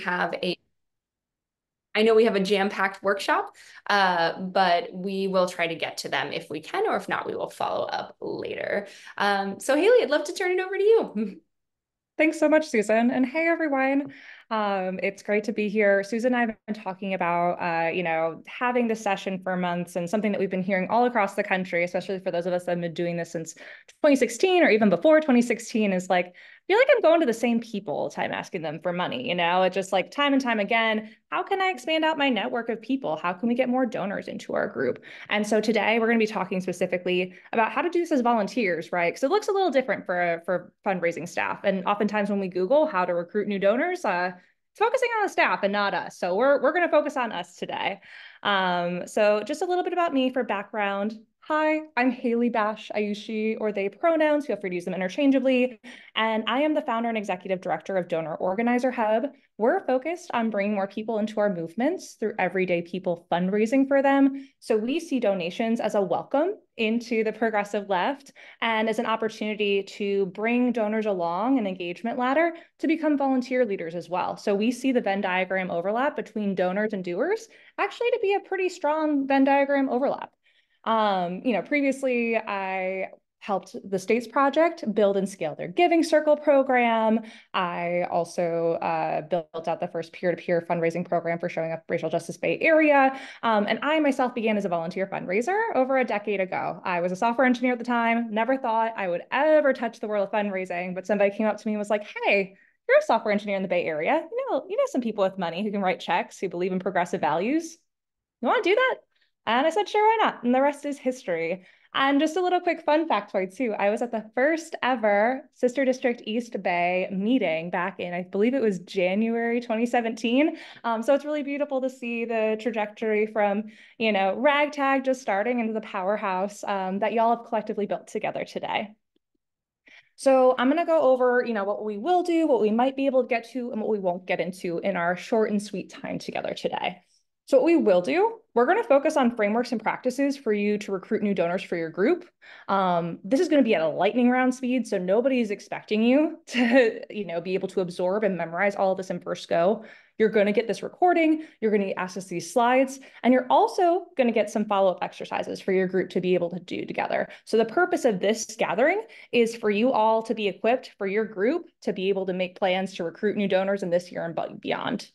have a I know we have a jam-packed workshop, but we will try to get to them if we can, or if not, we will follow up later. So Haley, I'd love to turn it over to you. Thanks so much, Susan. And hey, everyone. It's great to be here. Susan and I have been talking about, having this session for months and something that we've been hearing all across the country, especially for those of us that have been doing this since 2016 or even before 2016, is like, I feel like I'm going to the same people all the time asking them for money. It's just like time and time again, how can I expand out my network of people? How can we get more donors into our group? And so today we're going to be talking specifically about how to do this as volunteers, right? Because it looks a little different for fundraising staff. And oftentimes when we Google how to recruit new donors, it's focusing on the staff and not us. So we're going to focus on us today. So just a little bit about me for background. Hi, I'm Haley Bash. I use she or they pronouns. Feel free to use them interchangeably. And I am the founder and executive director of Donor Organizer Hub. We're focused on bringing more people into our movements through everyday people fundraising for them. So we see donations as a welcome into the progressive left and as an opportunity to bring donors along an engagement ladder to become volunteer leaders as well. So we see the Venn diagram overlap between donors and doers actually to be a pretty strong Venn diagram overlap. Previously I helped the States Project build and scale their Giving Circle program. I also built out the first peer-to-peer fundraising program for Showing Up Racial Justice Bay Area. And I myself began as a volunteer fundraiser over a decade ago. I was a software engineer at the time, never thought I would ever touch the world of fundraising, but somebody came up to me and was like, hey, you're a software engineer in the Bay Area. You know some people with money who can write checks, who believe in progressive values. You want to do that? And I said, sure, why not? And the rest is history. And just a little quick fun factoid too. I was at the first ever Sister District East Bay meeting back in, I believe it was January 2017. So it's really beautiful to see the trajectory from, ragtag just starting into the powerhouse that y'all have collectively built together today. So I'm going to go over, what we will do, what we might be able to get to, and what we won't get into in our short and sweet time together today. So what we will do, we're going to focus on frameworks and practices for you to recruit new donors for your group. This is going to be at a lightning round speed, so nobody's expecting you to, be able to absorb and memorize all of this in first go. You're going to get this recording, you're going to access these slides, and you're also going to get some follow-up exercises for your group to be able to do together. So the purpose of this gathering is for you all to be equipped for your group to be able to make plans to recruit new donors in this year and beyond.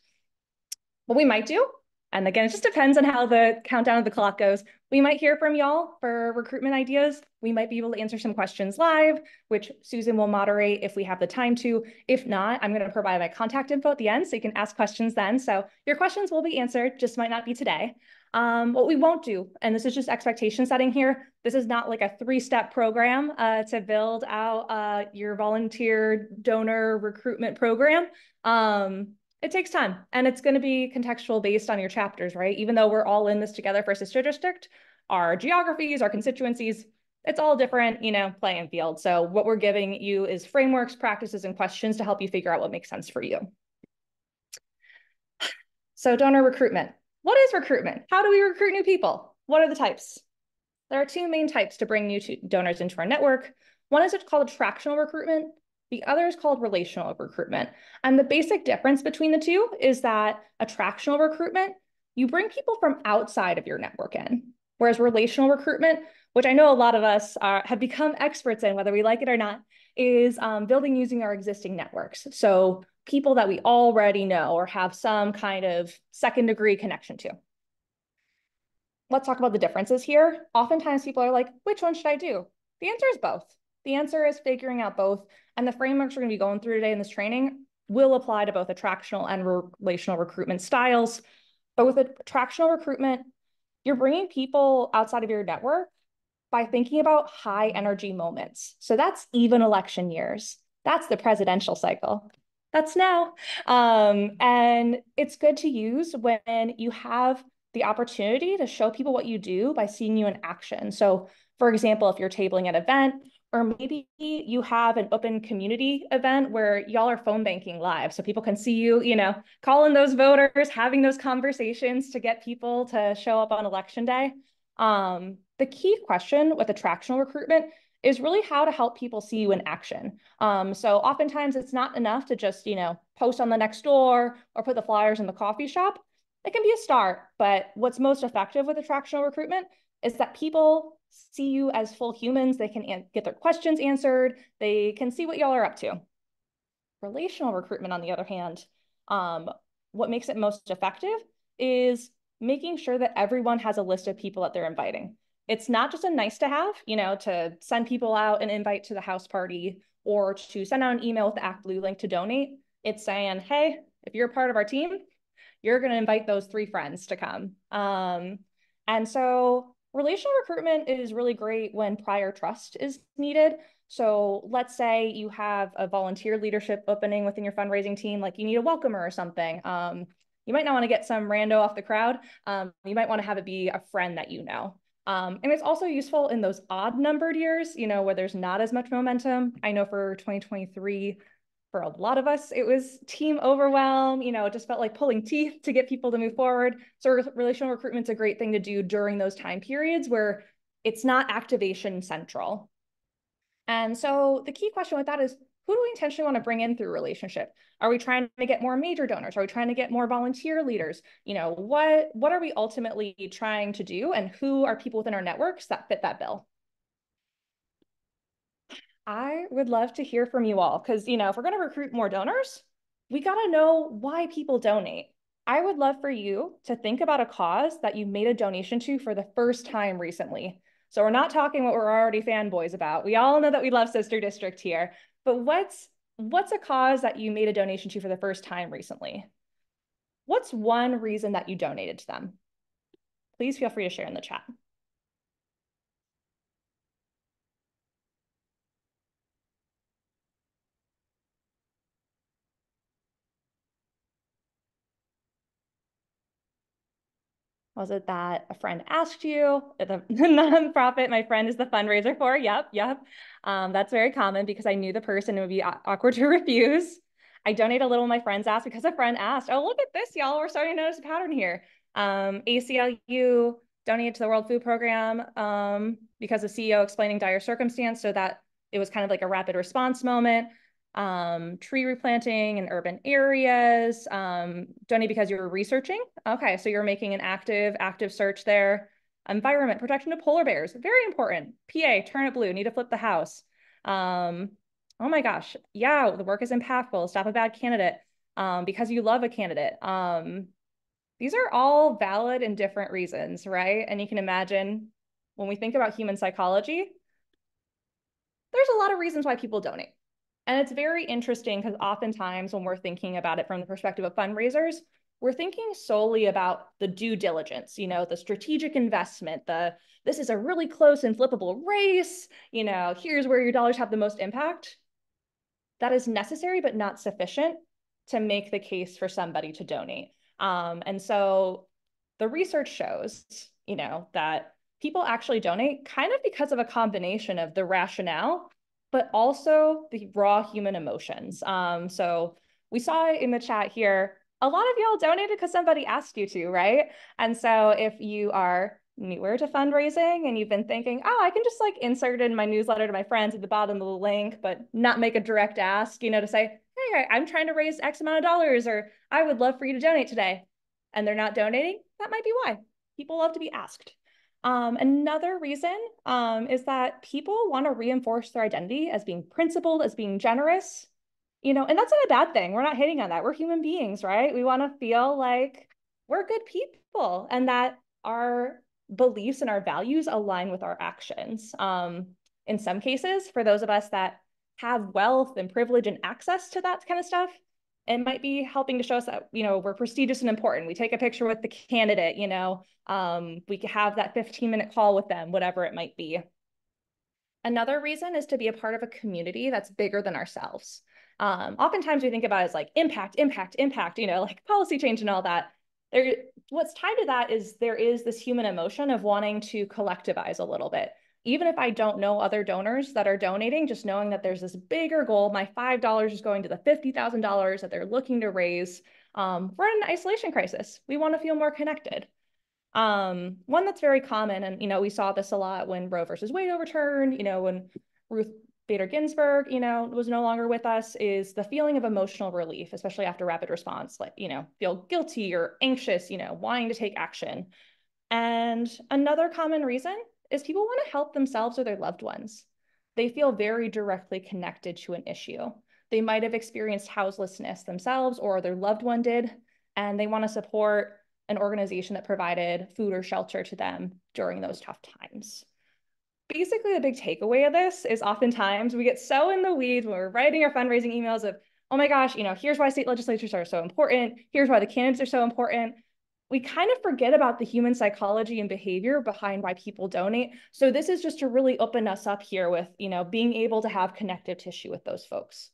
What we might do, and again, it just depends on how the countdown of the clock goes. We might hear from y'all for recruitment ideas. We might be able to answer some questions live, which Susan will moderate if we have the time to. If not, I'm going to provide my contact info at the end so you can ask questions then. So your questions will be answered, just might not be today. What we won't do, and this is just expectation setting here, this is not like a 3-step program to build out your volunteer donor recruitment program. It takes time and it's going to be contextual based on your chapters, right? Even though we're all in this together for Sister District, our geographies, our constituencies, it's all different, playing field. So what we're giving you is frameworks, practices, and questions to help you figure out what makes sense for you. So donor recruitment. What is recruitment? How do we recruit new people? What are the types? There are 2 main types to bring new donors into our network. One is called attractional recruitment. The other is called relational recruitment. And the basic difference between the two is that attractional recruitment, you bring people from outside of your network in, whereas relational recruitment, which I know a lot of us have become experts in, whether we like it or not, is building using our existing networks. So people that we already know or have some kind of second-degree connection to. Let's talk about the differences here. Oftentimes people are like, which one should I do? The answer is both. The answer is figuring out both. And the frameworks we're going to be going through today in this training will apply to both attractional and relational recruitment styles. But with attractional recruitment, you're bringing people outside of your network by thinking about high energy moments. So that's even election years. That's the presidential cycle. That's now. And it's good to use when you have the opportunity to show people what you do by seeing you in action. So for example, if you're tabling an event, or maybe you have an open community event where y'all are phone banking live so people can see you, calling those voters, having those conversations to get people to show up on election day. The key question with attractional recruitment is really how to help people see you in action. So oftentimes it's not enough to just, post on the next door or put the flyers in the coffee shop. It can be a start, but what's most effective with attractional recruitment is that people see you as full humans. They can get their questions answered. They can see what y'all are up to. Relational recruitment, on the other hand, what makes it most effective is making sure that everyone has a list of people that they're inviting. It's not just a nice to have, to send people out an invite to the house party or to send out an email with the ActBlue link to donate. It's saying, hey, if you're a part of our team, you're going to invite those 3 friends to come. And so relational recruitment is really great when prior trust is needed. So let's say you have a volunteer leadership opening within your fundraising team, like you need a welcomer or something. You might not want to get some rando off the crowd. You might want to have it be a friend that you know. And it's also useful in those odd numbered years, where there's not as much momentum. I know for 2023, for a lot of us, it was team overwhelm. It just felt like pulling teeth to get people to move forward. So relational recruitment's a great thing to do during those time periods where it's not activation central. And so the key question with that is, who do we intentionally want to bring in through relationship? Are we trying to get more major donors? Are we trying to get more volunteer leaders? What are we ultimately trying to do? And who are people within our networks that fit that bill? I would love to hear from you all because, if we're going to recruit more donors, we got to know why people donate. I would love for you to think about a cause that you made a donation to for the first time recently. So we're not talking what we're already fanboys about. We all know that we love Sister District here, but what's a cause that you made a donation to for the first time recently? What's one reason that you donated to them? Please feel free to share in the chat. Was it that a friend asked you? The nonprofit my friend is the fundraiser for? Yep. That's very common because I knew the person, it would be awkward to refuse. I donate a little when my friends ask because a friend asked. Oh, look at this, y'all. We're starting to notice a pattern here. ACLU donated to the World Food Program because the CEO explaining dire circumstance, so that it was kind of like a rapid response moment. Tree replanting in urban areas. Donate because you were researching. Okay, so you're making an active search there. Environment protection of polar bears, very important. PA, turn it blue, need to flip the house. Oh my gosh, yeah, the work is impactful. Stop a bad candidate because you love a candidate. These are all valid and different reasons, right? And you can imagine when we think about human psychology, there's a lot of reasons why people donate. And it's very interesting because oftentimes when we're thinking about it from the perspective of fundraisers, we're thinking solely about the due diligence, the strategic investment, this is a really close and flippable race, here's where your dollars have the most impact. That is necessary, but not sufficient to make the case for somebody to donate. And so the research shows, that people actually donate kind of because of a combination of the rationale, but also the raw human emotions. So we saw in the chat here, a lot of y'all donated because somebody asked you to, right? And so if you are newer to fundraising and you've been thinking, oh, I can just like insert it in my newsletter to my friends at the bottom of the link, but not make a direct ask, to say, hey, I'm trying to raise X amount of dollars, or I would love for you to donate today. And they're not donating, that might be why. People love to be asked. Another reason is that people want to reinforce their identity as being principled, as being generous, and that's not a bad thing. We're not hitting on that. We're human beings, right? We want to feel like we're good people and that our beliefs and our values align with our actions. In some cases, for those of us that have wealth and privilege and access to that kind of stuff, it might be helping to show us that, we're prestigious and important. We take a picture with the candidate, we can have that 15-minute call with them, whatever it might be. Another reason is to be a part of a community that's bigger than ourselves. Oftentimes we think about it as like impact, like policy change and all that. What's tied to that is there is this human emotion of wanting to collectivize a little bit. Even if I don't know other donors that are donating, just knowing that there's this bigger goal, my $5 is going to the $50,000 that they're looking to raise. We're in an isolation crisis. We want to feel more connected. One that's very common, and we saw this a lot when Roe versus Wade overturned, when Ruth Bader Ginsburg, was no longer with us, is the feeling of emotional relief, especially after rapid response, like, feel guilty or anxious, wanting to take action. And another common reason is people want to help themselves or their loved ones. They feel very directly connected to an issue. They might have experienced houselessness themselves or their loved one did, and they want to support an organization that provided food or shelter to them during those tough times. Basically, the big takeaway of this is oftentimes we get so in the weeds when we're writing our fundraising emails of, oh my gosh, here's why state legislatures are so important. Here's why the candidates are so important. We kind of forget about the human psychology and behavior behind why people donate. So this is just to really open us up here with, being able to have connective tissue with those folks.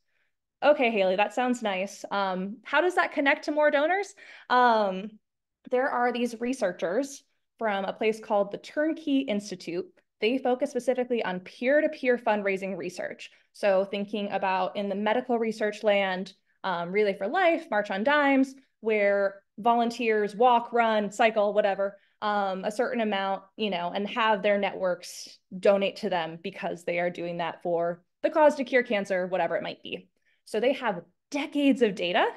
Okay, Haley, that sounds nice. How does that connect to more donors? There are these researchers from a place called the Turnkey Institute. They focus specifically on peer-to-peer fundraising research. So thinking about in the medical research land, Relay for Life, March on Dimes, where volunteers walk, run, cycle, whatever, a certain amount, and have their networks donate to them because they are doing that for the cause to cure cancer, whatever it might be. So they have decades of data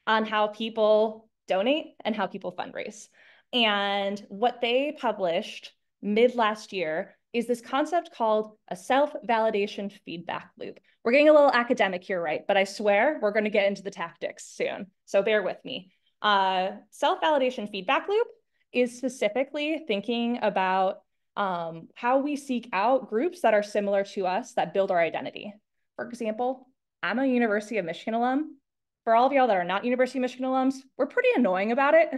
on how people donate and how people fundraise. And what they published mid last year is this concept called a self-validation feedback loop. We're getting a little academic here, right? But I swear we're going to get into the tactics soon. So bear with me. Self-validation feedback loop is specifically thinking about how we seek out groups that are similar to us that build our identity. For example, I'm a University of Michigan alum. For all of y'all that are not University of Michigan alums, we're pretty annoying about it.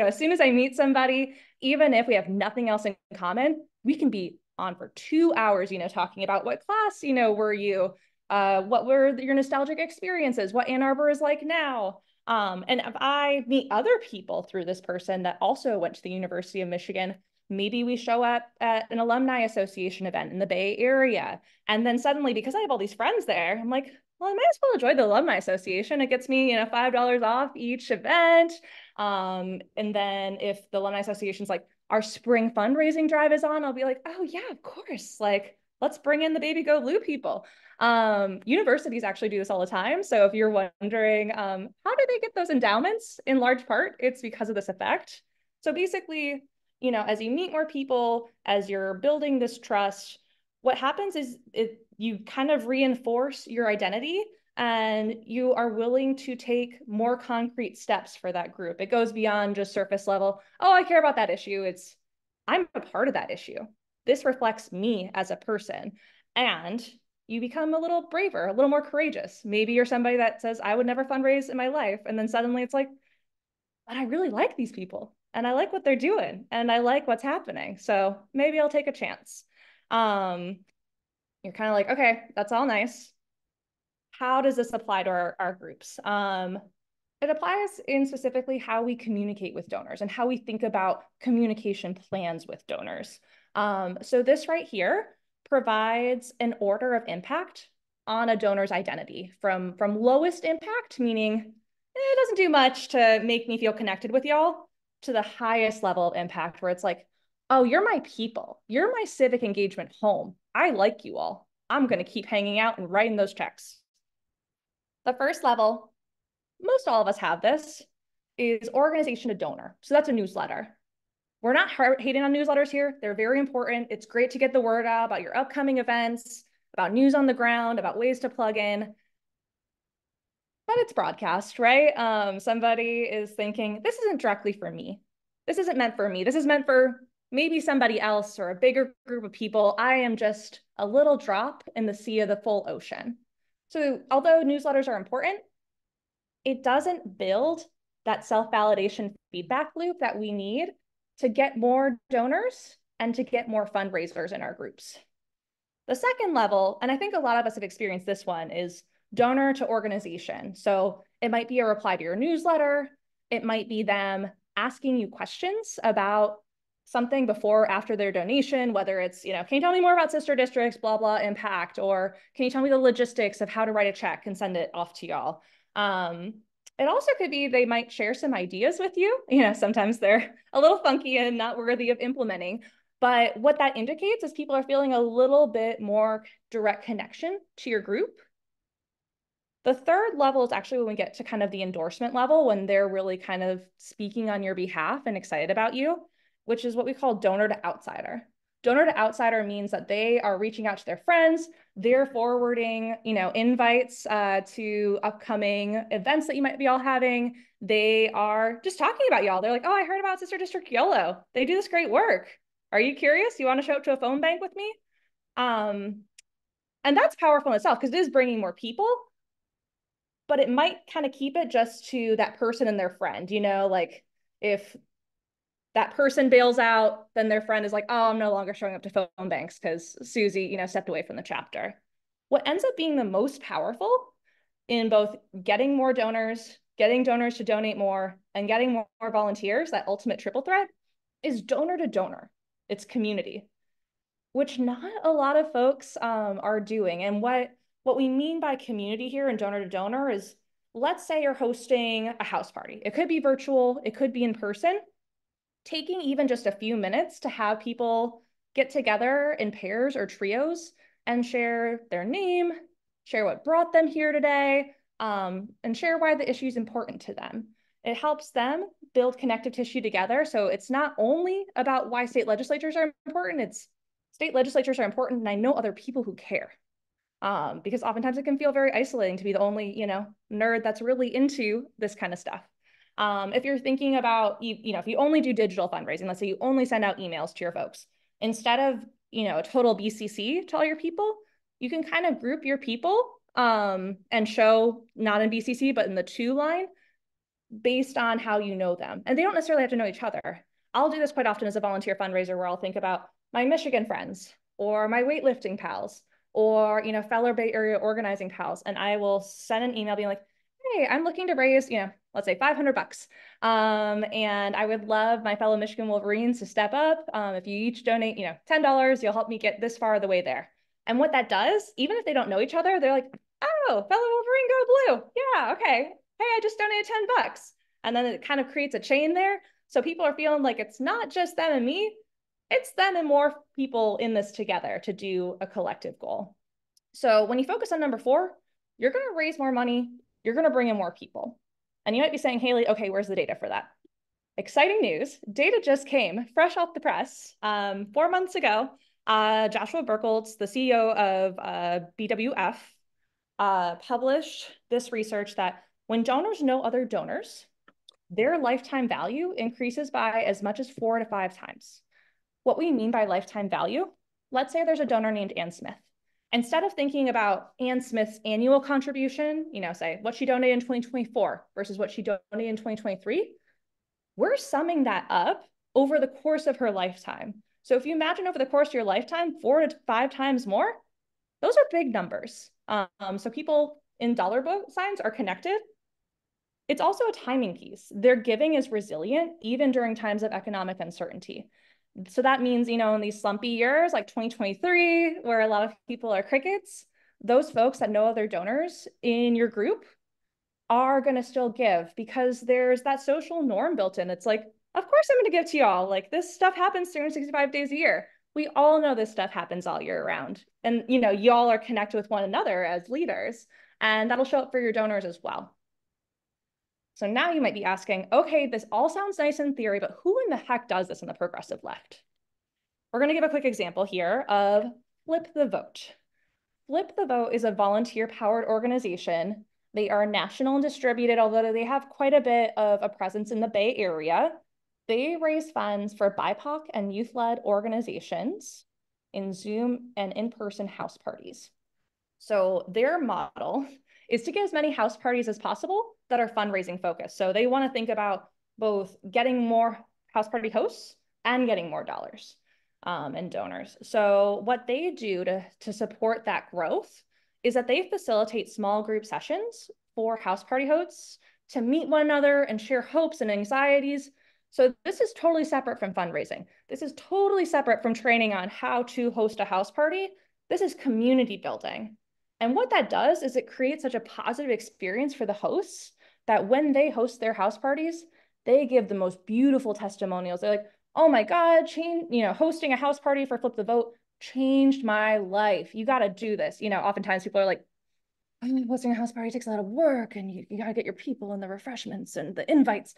As soon as I meet somebody, even if we have nothing else in common, we can be on for 2 hours, talking about what class, were you, what were your nostalgic experiences, what Ann Arbor is like now. And if I meet other people through this person that also went to the University of Michigan, maybe we show up at an alumni association event in the Bay Area. And then suddenly, because I have all these friends there, I'm like, well, I might as well join the alumni association. It gets me, $5 off each event. And then if the alumni association's like, our spring fundraising drive is on, I'll be like, oh yeah, of course. Like, let's bring in the Baby Go Blue people. Universities actually do this all the time. So if you're wondering, how do they get those endowments? In large part, it's because of this effect. So basically, as you meet more people, as you're building this trust, what happens is you kind of reinforce your identity and you are willing to take more concrete steps for that group. It goes beyond just surface level. Oh, I care about that issue. It's I'm a part of that issue. This reflects me as a person. And you become a little braver, a little more courageous. Maybe you're somebody that says, I would never fundraise in my life. And then suddenly it's like, but I really like these people and I like what they're doing and I like what's happening. So maybe I'll take a chance. You're kind of like, okay, that's all nice. How does this apply to our groups? It applies in specifically how we communicate with donors and how we think about communication plans with donors. So this right here provides an order of impact on a donor's identity from lowest impact, meaning it doesn't do much to make me feel connected with y'all, to the highest level of impact where it's like, oh, you're my people. You're my civic engagement home. I like you all. I'm going to keep hanging out and writing those checks. The first level, most all of us have this, is organization to donor. So that's a newsletter. We're not hating on newsletters here. They're very important. It's great to get the word out about your upcoming events, about news on the ground, about ways to plug in. But it's broadcast, right? Somebody is thinking, this isn't directly for me. This isn't meant for me. This is meant for maybe somebody else or a bigger group of people. I am just a little drop in the sea of the full ocean. So although newsletters are important, it doesn't build that self-validation feedback loop that we need to get more donors and to get more fundraisers in our groups. The second level, and I think a lot of us have experienced this one, is donor to organization. So it might be a reply to your newsletter. It might be them asking you questions about something before or after their donation, whether it's, can you tell me more about sister districts, blah, blah, impact, or can you tell me the logistics of how to write a check and send it off to y'all? It also could be they might share some ideas with you. Sometimes they're a little funky and not worthy of implementing, But what that indicates is people are feeling a little bit more direct connection to your group. The third level is actually when we get to kind of the endorsement level, when they're really kind of speaking on your behalf and excited about you, which is what we call donor to outsider. Donor to outsider means that they are reaching out to their friends, they're forwarding, invites to upcoming events that you might be all having. They are just talking about y'all. They're like, oh, I heard about Sister District YOLO. They do this great work. Are you curious? You want to show up to a phone bank with me? And that's powerful in itself because it is bringing more people, but it might kind of keep it just to that person and their friend, like if that person bails out, then their friend is like, oh, I'm no longer showing up to phone banks because Susie, stepped away from the chapter. What ends up being the most powerful in both getting more donors, getting donors to donate more, and getting more volunteers, that ultimate triple threat, is donor to donor. It's community, which not a lot of folks are doing. And what we mean by community here and donor to donor is, let's say you're hosting a house party. It could be virtual, it could be in person. Taking even just a few minutes to have people get together in pairs or trios and share their name, share what brought them here today, and share why the issue is important to them. It helps them build connective tissue together. So it's not only about why state legislatures are important, it's state legislatures are important and I know other people who care. Because oftentimes it can feel very isolating to be the only, nerd that's really into this kind of stuff. If you're thinking about, if you only do digital fundraising, let's say you only send out emails to your folks, instead of, a total BCC to all your people, you can kind of group your people and show not in BCC, but in the to line based on how you know them. And they don't necessarily have to know each other. I'll do this quite often as a volunteer fundraiser where I'll think about my Michigan friends or my weightlifting pals or, fellow Bay Area organizing pals. And I will send an email being like, hey, I'm looking to raise, let's say $500. And I would love my fellow Michigan Wolverines to step up. If you each donate, $10, you'll help me get this far of the way there. And what that does, even if they don't know each other, they're like, oh, fellow Wolverine, go blue. Yeah, okay. Hey, I just donated $10. And then it kind of creates a chain there. So people are feeling like it's not just them and me, it's them and more people in this together to do a collective goal. So when you focus on number 4, you're going to raise more money, you're going to bring in more people. And you might be saying, Haley, okay, where's the data for that? Exciting news. Data just came fresh off the press 4 months ago. Joshua Burkholz, the CEO of BWF, published this research that when donors know other donors, their lifetime value increases by as much as 4 to 5 times. What we mean by lifetime value, let's say there's a donor named Ann Smith. Instead of thinking about Ann Smith's annual contribution, say what she donated in 2024 versus what she donated in 2023, we're summing that up over the course of her lifetime. So if you imagine over the course of your lifetime, 4 to 5 times more, those are big numbers. So people in dollar signs are connected. It's also a timing piece. Their giving is resilient even during times of economic uncertainty. So that means, in these slumpy years like 2023, where a lot of people are crickets, those folks that know other donors in your group are going to still give because there's that social norm built in. It's like, of course I'm going to give to y'all. Like this stuff happens 365 days a year. We all know this stuff happens all year round. And, y'all are connected with one another as leaders, and that'll show up for your donors as well. So now you might be asking, okay, this all sounds nice in theory, but who in the heck does this in the progressive left? We're going to give a quick example here of Flip the Vote. Flip the Vote is a volunteer-powered organization. They are national and distributed, although they have quite a bit of a presence in the Bay Area. They raise funds for BIPOC and youth-led organizations in Zoom and in-person house parties. So their model is to get as many house parties as possible that are fundraising focused. So they want to think about both getting more house party hosts and getting more dollars and donors. So what they do to support that growth is that they facilitate small group sessions for house party hosts to meet one another and share hopes and anxieties. So this is totally separate from fundraising. This is totally separate from training on how to host a house party. This is community building. And what that does is it creates such a positive experience for the hosts that when they host their house parties, they give the most beautiful testimonials. They're like, oh my God, hosting a house party for Flip the Vote changed my life. You got to do this. Oftentimes people are like, oh, hosting a house party takes a lot of work and you got to get your people and the refreshments and the invites.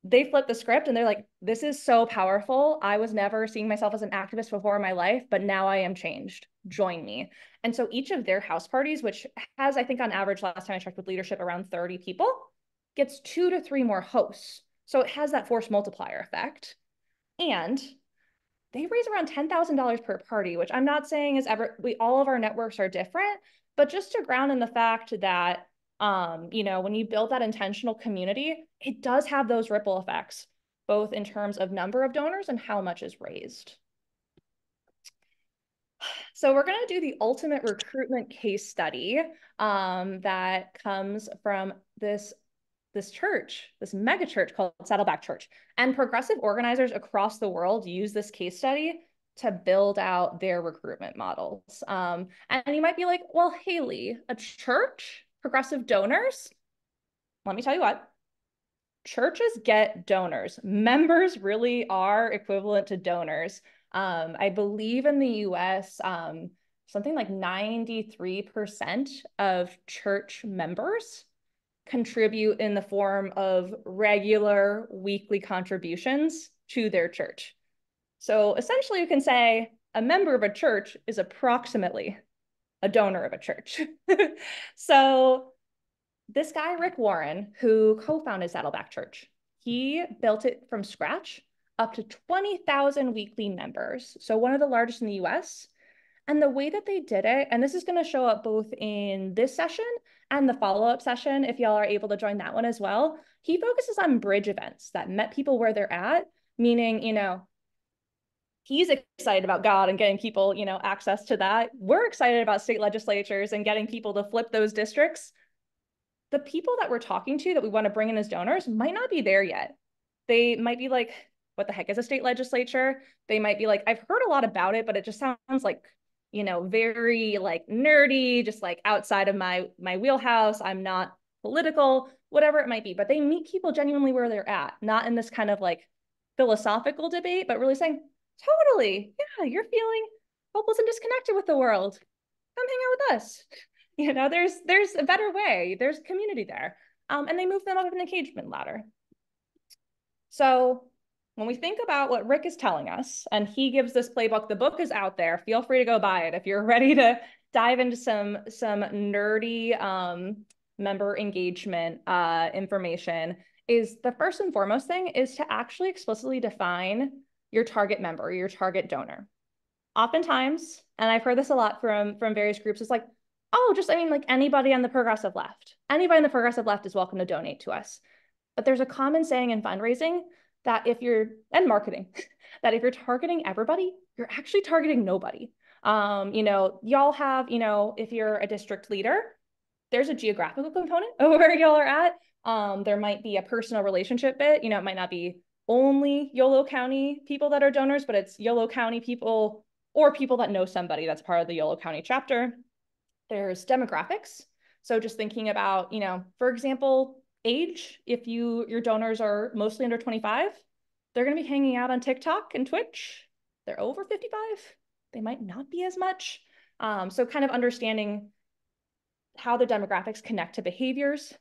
They flip the script and they're like, this is so powerful. I was never seeing myself as an activist before in my life, but now I am changed. Join me. And so each of their house parties, which has, I think on average, last time I checked with leadership, around 30 people, gets 2 to 3 more hosts. So it has that force multiplier effect. And they raise around $10,000 per party, which I'm not saying is ever, all of our networks are different, but just to ground in the fact that, when you build that intentional community, it does have those ripple effects, both in terms of number of donors and how much is raised. So we're going to do the ultimate recruitment case study that comes from this church, this mega church called Saddleback Church. And progressive organizers across the world use this case study to build out their recruitment models. And you might be like, well, Haley, a church, progressive donors? Let me tell you what, churches get donors. Members really are equivalent to donors. I believe in the US, something like 93% of church members contribute in the form of regular weekly contributions to their church. So essentially you can say a member of a church is approximately a donor of a church. So this guy, Rick Warren, who co-founded Saddleback Church, he built it from scratch up to 20,000 weekly members. So one of the largest in the US. And the way that they did it, and this is going to show up both in this session and the follow-up session, if y'all are able to join that one as well, he focuses on bridge events that met people where they're at, meaning, he's excited about God and getting people, access to that. We're excited about state legislatures and getting people to flip those districts. The people that we're talking to that we want to bring in as donors might not be there yet. They might be like, what the heck is a state legislature? They might be like, I've heard a lot about it, but it just sounds like, very like nerdy, just like outside of my wheelhouse. I'm not political, whatever it might be. But they meet people genuinely where they're at, not in this kind of like philosophical debate, but really saying, totally, yeah, you're feeling hopeless and disconnected with the world. Come hang out with us. There's a better way. There's community there. And they move them up an engagement ladder. So when we think about what Rick is telling us, and he gives this playbook, the book is out there. Feel free to go buy it if you're ready to dive into some nerdy member engagement information. Is the first and foremost thing is to actually explicitly define your target member, your target donor. Oftentimes, and I've heard this a lot from various groups, it's like, oh, like anybody on the progressive left. Anybody on the progressive left is welcome to donate to us. But there's a common saying in fundraising that and marketing, that if you're targeting everybody, you're actually targeting nobody. Y'all have, if you're a district leader, there's a geographical component of where y'all are at. There might be a personal relationship bit, it might not be only Yolo County people that are donors, but it's Yolo County people or people that know somebody that's part of the Yolo County chapter. There's demographics. So just thinking about, for example, age, if your donors are mostly under 25, they're going to be hanging out on TikTok and Twitch. They're over 55, they might not be as much. So kind of understanding how the demographics connect to behaviors.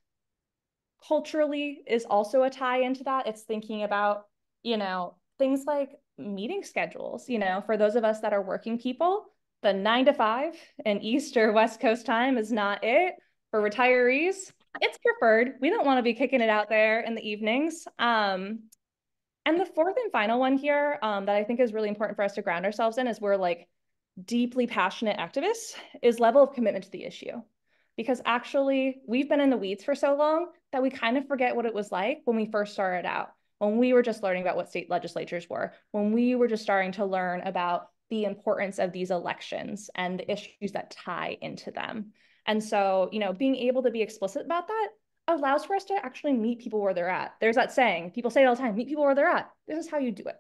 Culturally is also a tie into that. It's thinking about, things like meeting schedules, for those of us that are working people, the 9 to 5 in East or West Coast time is not it. For retirees, it's preferred. We don't want to be kicking it out there in the evenings. And the fourth and final one here that I think is really important for us to ground ourselves in, is we're like deeply passionate activists, is level of commitment to the issue. Because actually we've been in the weeds for so long that we kind of forget what it was like when we first started out, when we were just learning about what state legislatures were, when we were just starting to learn about the importance of these elections and the issues that tie into them. And so, being able to be explicit about that allows for us to actually meet people where they're at. There's that saying, people say it all the time, meet people where they're at. This is how you do it.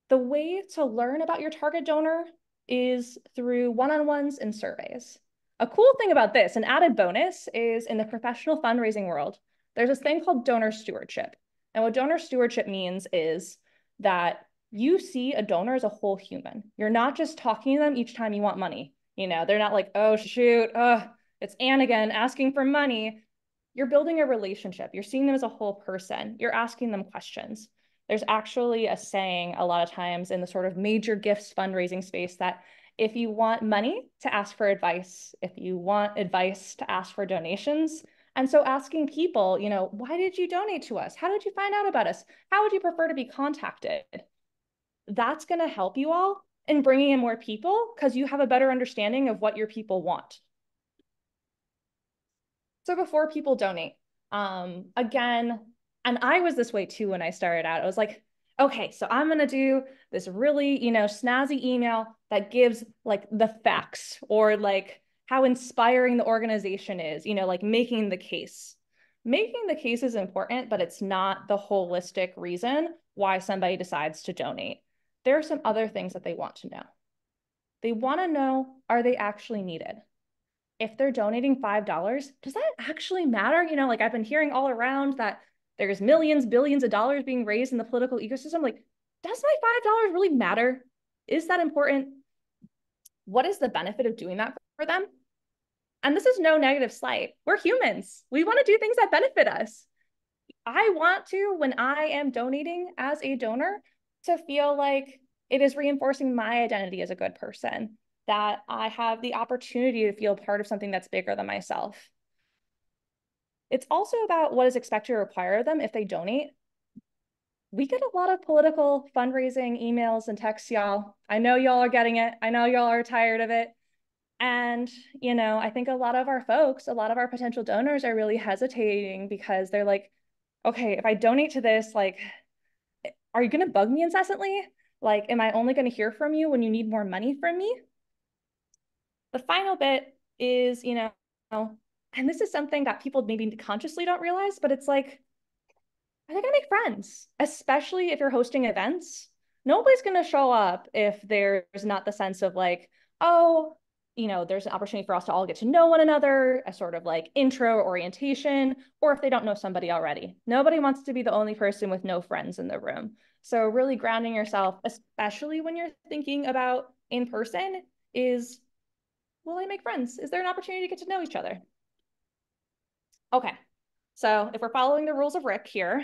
The way to learn about your target donor is through one-on-ones and surveys. A cool thing about this, an added bonus, is in the professional fundraising world, there's this thing called donor stewardship. And what donor stewardship means is that you see a donor as a whole human. You're not just talking to them each time you want money. You know, they're not like, oh, shoot, it's Anne again asking for money. You're building a relationship. You're seeing them as a whole person. You're asking them questions. There's actually a saying a lot of times in the sort of major gifts fundraising space that if you want money, to ask for advice. If you want advice, to ask for donations. And so asking people, you know, why did you donate to us? How did you find out about us? How would you prefer to be contacted? That's going to help you all in bringing in more people because you have a better understanding of what your people want. So before people donate, again, and I was this way too when I started out. I was like, okay, so I'm gonna do this really, you know, snazzy email that gives like the facts or like how inspiring the organization is, you know, like making the case. Making the case is important, but it's not the holistic reason why somebody decides to donate. There are some other things that they want to know. They want to know, are they actually needed? If they're donating $5, does that actually matter? You know, like I've been hearing all around that there's millions, billions of dollars being raised in the political ecosystem. Like, does my $5 really matter? Is that important? What is the benefit of doing that for them? And this is no negative slight. We're humans. We want to do things that benefit us. I want to, when I am donating as a donor, to feel like it is reinforcing my identity as a good person, that I have the opportunity to feel part of something that's bigger than myself. It's also about what is expected or required of them if they donate. We get a lot of political fundraising emails and texts, y'all. I know y'all are getting it. I know y'all are tired of it. And, you know, I think a lot of our folks, a lot of our potential donors are really hesitating because they're like, okay, if I donate to this, like, are you going to bug me incessantly? Like, am I only going to hear from you when you need more money from me? The final bit is, you know, and this is something that people maybe consciously don't realize, but it's like, I think I make friends, especially if you're hosting events. Nobody's going to show up if there's not the sense of like, oh, you know, there's an opportunity for us to all get to know one another, a sort of like intro orientation, or if they don't know somebody already. Nobody wants to be the only person with no friends in the room. So really grounding yourself, especially when you're thinking about in person, is, will I make friends? Is there an opportunity to get to know each other? Okay, so if we're following the rules of Rick here,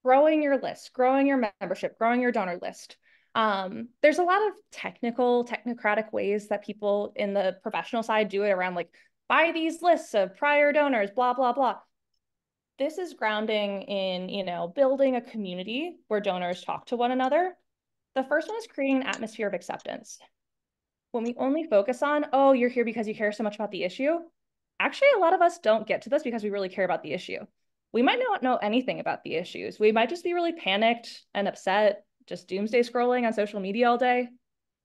growing your list, growing your membership, growing your donor list. There's a lot of technocratic ways that people in the professional side do it around like, buy these lists of prior donors, blah, blah, blah. This is grounding in, you know, building a community where donors talk to one another. The first one is creating an atmosphere of acceptance. When we only focus on, oh, you're here because you care so much about the issue, actually, a lot of us don't get to this because we really care about the issue. We might not know anything about the issues. We might just be really panicked and upset, just doomsday scrolling on social media all day.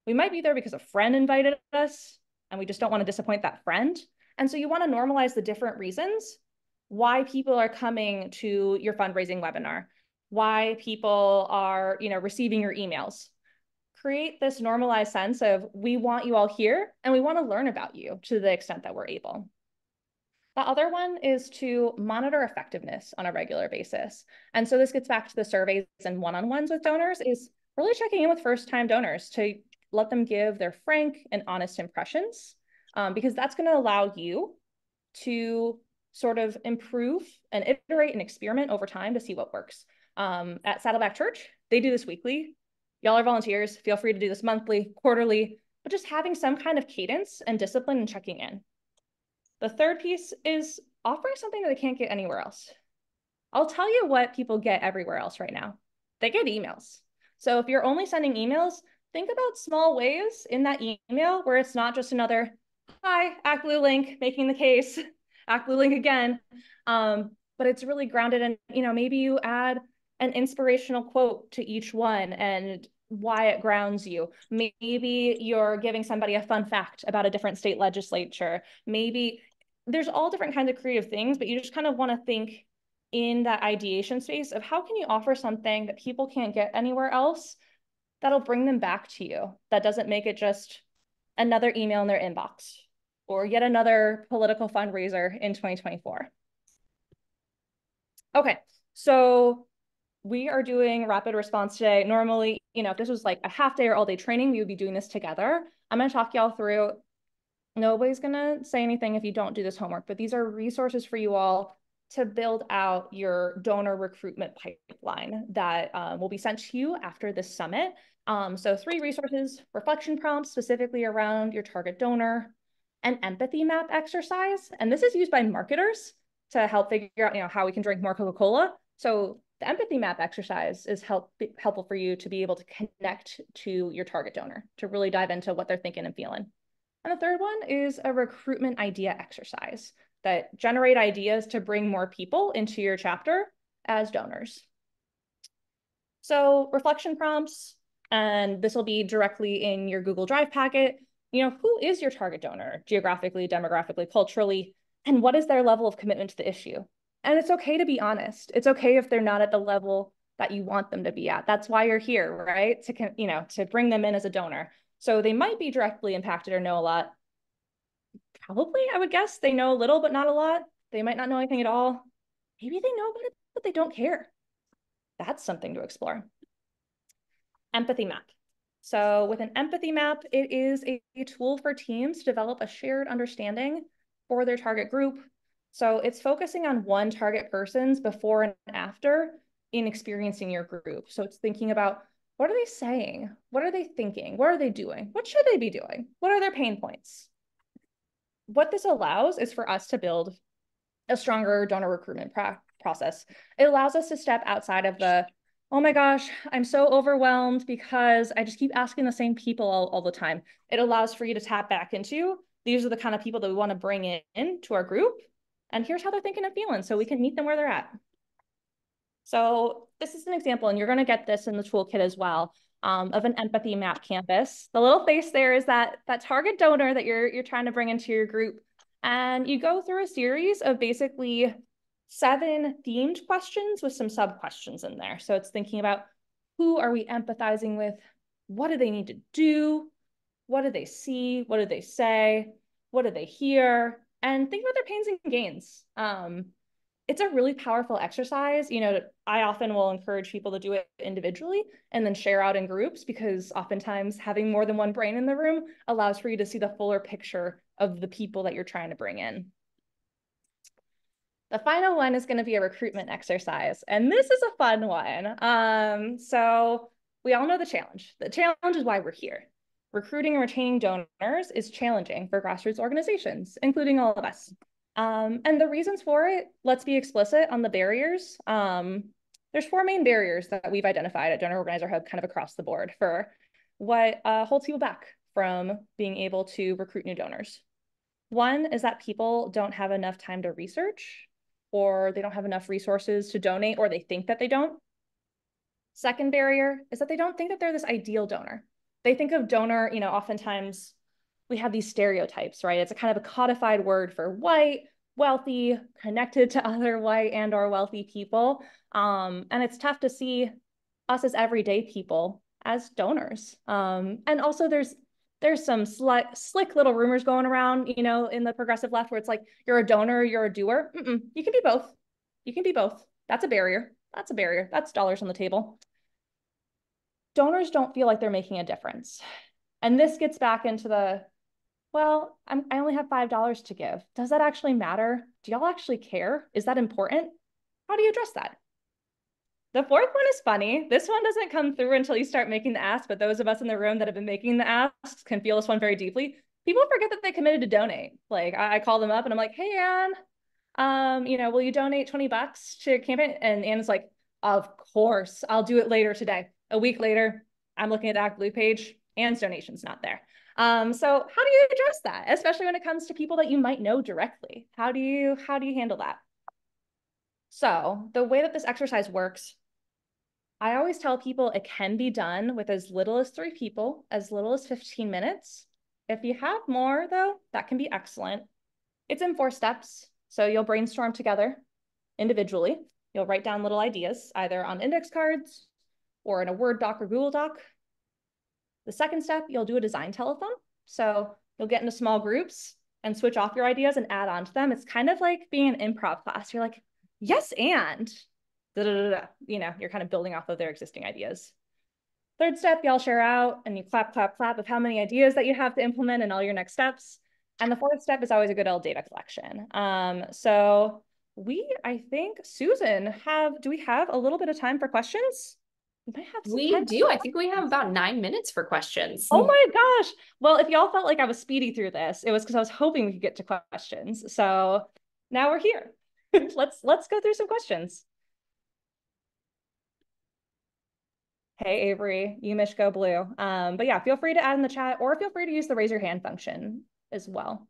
We might be there because a friend invited us and we just don't want to disappoint that friend. And so you want to normalize the different reasons why people are coming to your fundraising webinar, why people are, you know, receiving your emails. Create this normalized sense of, we want you all here and we want to learn about you to the extent that we're able. The other one is to monitor effectiveness on a regular basis. And so this gets back to the surveys and one-on-ones with donors, is really checking in with first-time donors to let them give their frank and honest impressions, because that's going to allow you to sort of improve and iterate and experiment over time to see what works. At Saddleback Church, they do this weekly. Y'all are volunteers. Feel free to do this monthly, quarterly, but just having some kind of cadence and discipline and checking in. The third piece is offering something that they can't get anywhere else. I'll tell you what people get everywhere else right now. They get emails. So if you're only sending emails, think about small ways in that email where it's not just another, hi, ActBlue link, making the case, ActBlue link again. But it's really grounded in, you know, maybe you add an inspirational quote to each one and why it grounds you. Maybe you're giving somebody a fun fact about a different state legislature. Maybe there's all different kinds of creative things, but you just kind of want to think in that ideation space of how can you offer something that people can't get anywhere else that'll bring them back to you, that doesn't make it just another email in their inbox or yet another political fundraiser in 2024. Okay, so we are doing rapid response today. Normally, if this was like a half day or all day training, we would be doing this together. I'm going to talk y'all through. Nobody's going to say anything if you don't do this homework, but these are resources for you all to build out your donor recruitment pipeline that will be sent to you after this summit. So 3 resources: reflection prompts specifically around your target donor, an empathy map exercise. And this is used by marketers to help figure out, how we can drink more Coca-Cola. So the empathy map exercise is helpful for you to be able to connect to your target donor, to really dive into what they're thinking and feeling. And the third one is a recruitment idea exercise that generate ideas to bring more people into your chapter as donors. So reflection prompts, and this will be directly in your Google Drive packet. Who is your target donor geographically, demographically, culturally, and what is their level of commitment to the issue? And it's okay to be honest. It's okay if they're not at the level that you want them to be at. That's why you're here, right? To bring them in as a donor. So they might be directly impacted or know a lot. Probably, I would guess they know a little, but not a lot. They might not know anything at all. Maybe they know about it, but they don't care. That's something to explore. Empathy map. So with an empathy map, it is a tool for teams to develop a shared understanding for their target group. So it's focusing on one target person's before and after in experiencing your group. So it's thinking about, what are they saying? What are they thinking? What are they doing? What should they be doing? What are their pain points? What this allows is for us to build a stronger donor recruitment process. It allows us to step outside of the, oh my gosh, I'm so overwhelmed because I just keep asking the same people all the time. It allows for you to tap back into, these are the kind of people that we want to bring in to our group. And here's how they're thinking and feeling, so we can meet them where they're at. So this is an example, and you're going to get this in the toolkit as well, of an empathy map canvas. The little face there is that target donor that you're trying to bring into your group. And you go through a series of basically 7 themed questions with some sub questions in there. So it's thinking about, who are we empathizing with? What do they need to do? What do they see? What do they say? What do they hear? And think about their pains and gains. It's a really powerful exercise. I often will encourage people to do it individually and then share out in groups, because oftentimes having more than one brain in the room allows for you to see the fuller picture of the people that you're trying to bring in. The final one is going to be a recruitment exercise, and this is a fun one. So we all know the challenge. The challenge is why we're here. Recruiting and retaining donors is challenging for grassroots organizations, including all of us. And the reasons for it, let's be explicit on the barriers. There's 4 main barriers that we've identified at Donor Organizer Hub kind of across the board for what holds people back from being able to recruit new donors. One is that people don't have enough time to research, or they don't have enough resources to donate, or they think that they don't. Second barrier is that they don't think that they're this ideal donor. They think of donor, oftentimes we have these stereotypes, right? It's a kind of a codified word for white, wealthy, connected to other white and or wealthy people. And it's tough to see us as everyday people as donors. And also there's some slick little rumors going around, in the progressive left, where it's like, you're a donor, you're a doer. You can be both. You can be both. That's a barrier. That's a barrier. That's dollars on the table. Donors don't feel like they're making a difference. And this gets back into the, well, I only have $5 to give. Does that actually matter? Do y'all actually care? Is that important? How do you address that? The fourth one is funny. This one doesn't come through until you start making the ask, but those of us in the room that have been making the asks can feel this one very deeply. People forget that they committed to donate. Like I call them up and I'm like, hey, Anne, will you donate $20 to your campaign? And Anne's like, of course, I'll do it later today. A week later, I'm looking at the ActBlue page, Anne's donation's not there. So how do you address that, especially when it comes to people that you might know directly? How do you handle that? So the way that this exercise works, I always tell people it can be done with as little as 3 people, as little as 15 minutes. If you have more, though, that can be excellent. It's in 4 steps. So you'll brainstorm together individually. You'll write down little ideas, either on index cards or in a Word doc or Google Doc. The second step, you'll do a design telethon. So you'll get into small groups and switch off your ideas and add on to them. It's kind of like being an improv class. You're like, yes, and da, da, da, da. You know, you're kind of building off of their existing ideas. Third step, y'all share out and you clap, clap, clap of how many ideas that you have to implement and all your next steps. And the fourth step is always a good old data collection. So I think, Susan, do we have a little bit of time for questions? We might have some We time do. for I think we have about 9 minutes for questions. Oh my gosh. Well, if y'all felt like I was speedy through this, it was because I was hoping we could get to questions. So now we're here. Let's go through some questions. Hey, Avery, Umish, go blue. But yeah, feel free to add in the chat or feel free to use the raise your hand function as well.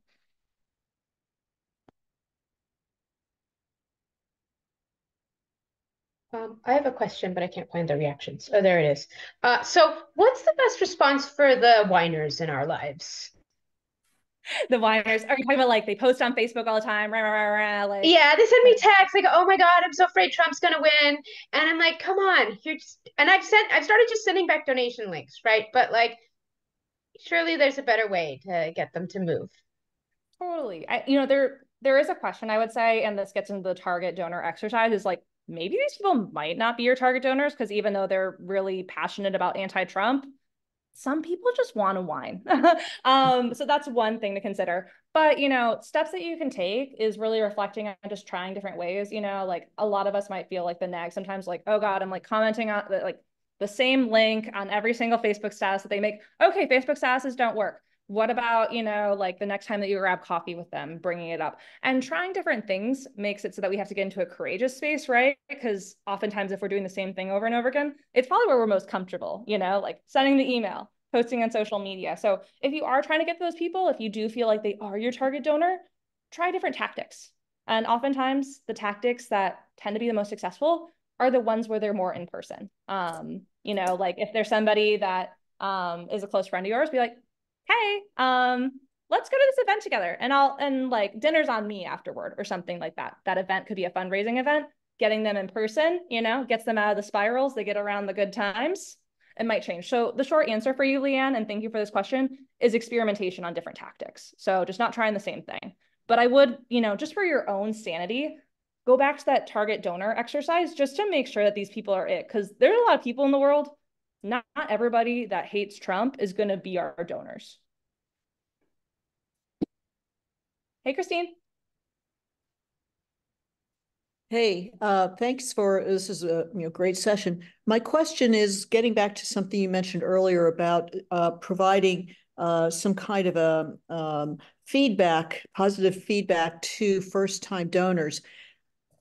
I have a question, but I can't find the reactions. Oh, there it is. So what's the best response for the whiners in our lives? The whiners, are you talking about like they post on Facebook all the time? Rah, rah, rah, rah, like, Yeah, they send me texts like, "Oh my God, I'm so afraid Trump's gonna win," and I'm like, "Come on, you're just..." And I've started just sending back donation links, right? But like, surely there's a better way to get them to move. totally. There is a question I would say, and this gets into the target donor exercise, is like maybe these people might not be your target donors because even though they're really passionate about anti-Trump, some people just want to whine. So that's one thing to consider. But, steps that you can take is really reflecting on just trying different ways. Like a lot of us might feel like the nag sometimes, like, oh God, I'm like commenting on like the same link on every single Facebook status that they make. Okay, Facebook statuses don't work. What about, like the next time that you grab coffee with them, bringing it up and trying different things makes it so that we have to get into a courageous space, right? Because oftentimes if we're doing the same thing over and over again, it's probably where we're most comfortable, like sending the email, posting on social media. So if you are trying to get to those people, if you do feel like they are your target donor, try different tactics. And oftentimes the tactics that tend to be the most successful are the ones where they're more in person. Like if there's somebody that is a close friend of yours, be like, hey, let's go to this event together and like dinner's on me afterward or something like that. That event could be a fundraising event. Getting them in person, gets them out of the spirals. They get around the good times. It might change. So the short answer for you, Leanne, and thank you for this question, is experimentation on different tactics. So just not trying the same thing. But I would, just for your own sanity, go back to that target donor exercise just to make sure that these people are it. Because there's a lot of people in the world. Not everybody that hates Trump is going to be our donors. Hey, Christine. Hey, thanks for this is a great session. My question is getting back to something you mentioned earlier about providing some kind of a positive feedback to first-time donors.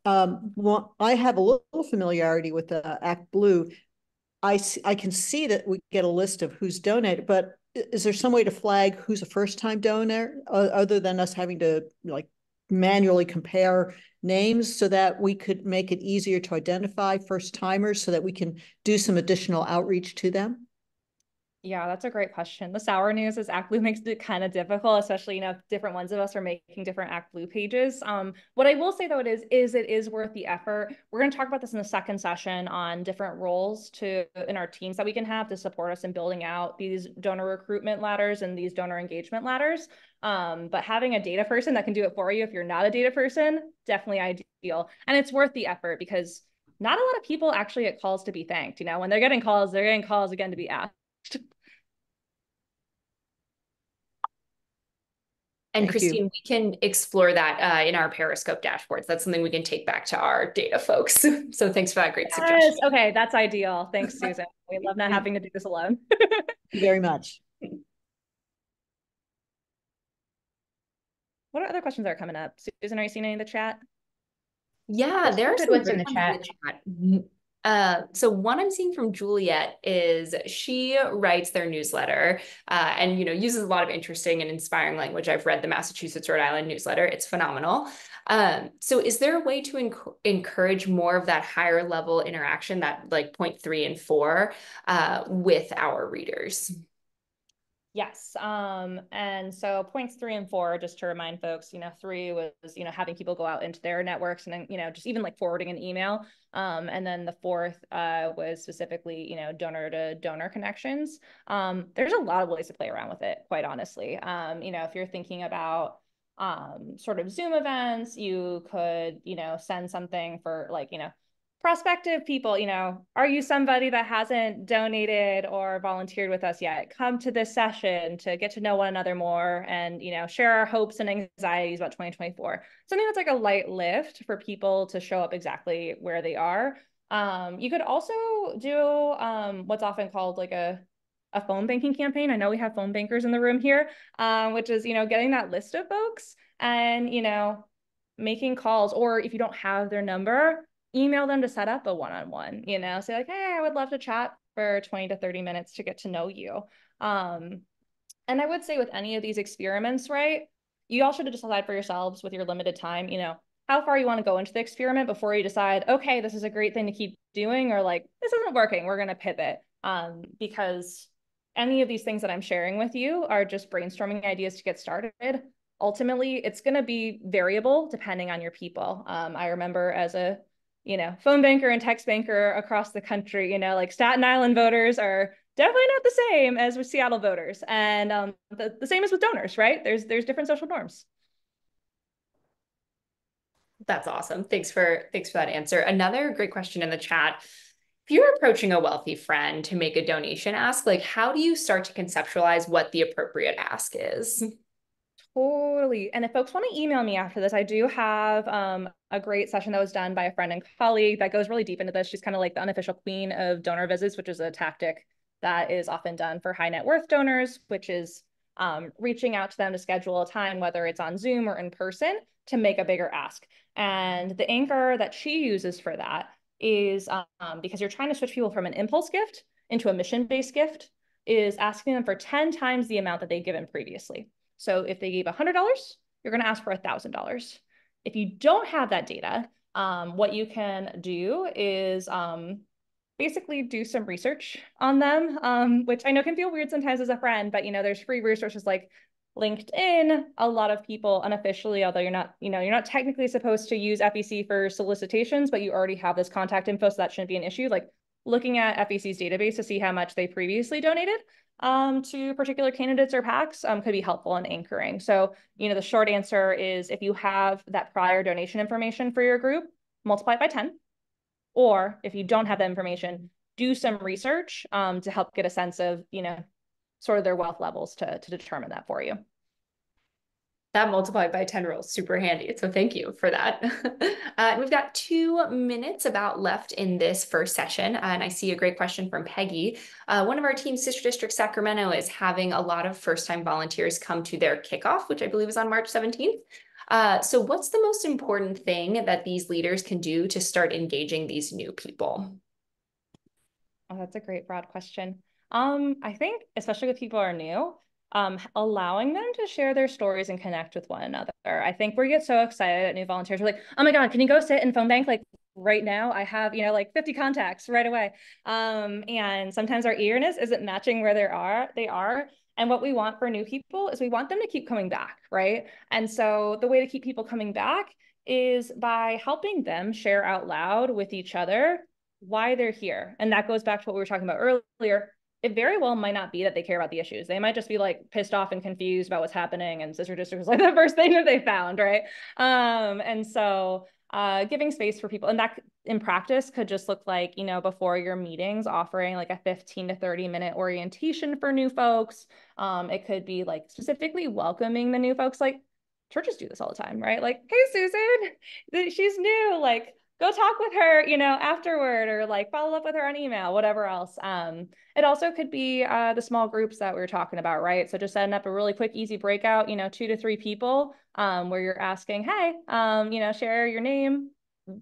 Well, I have a little familiarity with Act Blue. I can see that we get a list of who's donated, but is there some way to flag who's a first-time donor other than us having to like manually compare names so that we could make it easier to identify first-timers so that we can do some additional outreach to them? Yeah, that's a great question. The sour news is Act Blue makes it kind of difficult, especially, if different ones of us are making different Act Blue pages. What I will say though, it is worth the effort. We're going to talk about this in the second session on different roles in our teams that we can have to support us in building out these donor recruitment ladders and these donor engagement ladders. But having a data person that can do it for you if you're not a data person, definitely ideal. And it's worth the effort because not a lot of people actually get calls to be thanked. When they're getting calls again to be asked. And Thank Christine, you. we can explore that in our Periscope dashboards. That's something we can take back to our data folks. So thanks for that great suggestion. Yes, okay, that's ideal. Thanks, Susan. We love not having to do this alone. Thank you very much. What other questions are coming up? Susan, are you seeing any in the chat? Yeah, There's there some are good some ones great in the ones chat. So one I'm seeing from Juliet is she writes their newsletter and uses a lot of interesting and inspiring language. I've read the Massachusetts Rhode Island newsletter. It's phenomenal. So is there a way to encourage more of that higher level interaction, that like point 3 and 4 with our readers? Yes. And so points 3 and 4, just to remind folks, 3 was, having people go out into their networks and then, just even like forwarding an email. And then the fourth was specifically, donor to donor connections. There's a lot of ways to play around with it, quite honestly. If you're thinking about sort of Zoom events, you could, send something for like, prospective people, are you somebody that hasn't donated or volunteered with us yet? Come to this session to get to know one another more and, share our hopes and anxieties about 2024. Something that's like a light lift for people to show up exactly where they are. You could also do what's often called like a phone banking campaign. I know we have phone bankers in the room here, which is, getting that list of folks and, making calls, or if you don't have their number, email them to set up a one-on-one, say like, hey, I would love to chat for 20 to 30 minutes to get to know you. And I would say with any of these experiments, right, you all should decide for yourselves with your limited time, how far you want to go into the experiment before you decide, okay, this is a great thing to keep doing, or like, this isn't working, we're going to pivot. Because any of these things that I'm sharing with you are just brainstorming ideas to get started. Ultimately, it's going to be variable depending on your people. I remember as a phone banker and text banker across the country, like Staten Island voters are definitely not the same as with Seattle voters. And the same as with donors, right? There's different social norms. That's awesome. Thanks for that answer. Another great question in the chat. If you're approaching a wealthy friend to make a donation ask, like how do you start to conceptualize what the appropriate ask is? Totally. And if folks want to email me after this, I do have a great session that was done by a friend and colleague that goes really deep into this. She's kind of like the unofficial queen of donor visits, which is a tactic that is often done for high net worth donors, which is reaching out to them to schedule a time, whether it's on Zoom or in person, to make a bigger ask. And the anchor that she uses for that is because you're trying to switch people from an impulse gift into a mission-based gift, is asking them for 10 times the amount that they've given previously. So if they gave $100, you're going to ask for $1,000. If you don't have that data, what you can do is basically do some research on them, which I know can feel weird sometimes as a friend, but there's free resources like LinkedIn. A lot of people unofficially, although you're not technically supposed to use FEC for solicitations, but you already have this contact info, so that shouldn't be an issue. Like looking at FEC's database to see how much they previously donated to particular candidates or PACs could be helpful in anchoring. So, the short answer is if you have that prior donation information for your group, multiply it by 10. Or if you don't have that information, do some research to help get a sense of, sort of their wealth levels to determine that for you. That multiplied by 10 rule is super handy. So thank you for that. We've got 2 minutes about left in this first session. And I see a great question from Peggy. One of our team's Sister District Sacramento is having a lot of first-time volunteers come to their kickoff, which I believe is on March 17th. So what's the most important thing that these leaders can do to start engaging these new people? Oh, that's a great broad question. I think, especially with people who are new, allowing them to share their stories and connect with one another. I think we get so excited at new volunteers. We're like, oh my God, can you go sit in phone bank? Like right now I have, like 50 contacts right away. And sometimes our eagerness isn't matching where they are. And what we want for new people is we want them to keep coming back, right? And so the way to keep people coming back is by helping them share out loud with each other why they're here. And that goes back to what we were talking about earlier. It very well might not be that they care about the issues. They might just be like pissed off and confused about what's happening. And Sister District was like the first thing that they found, right? And so giving space for people, and that in practice could just look like, before your meetings, offering like a 15 to 30 minute orientation for new folks. It could be like specifically welcoming the new folks. Like churches do this all the time, right? Like, hey, Susan, she's new. Like, go talk with her, afterward, or like follow up with her on email, whatever else. It also could be the small groups that we were talking about, right? So just setting up a really quick, easy breakout, 2 to 3 people, where you're asking, hey, share your name,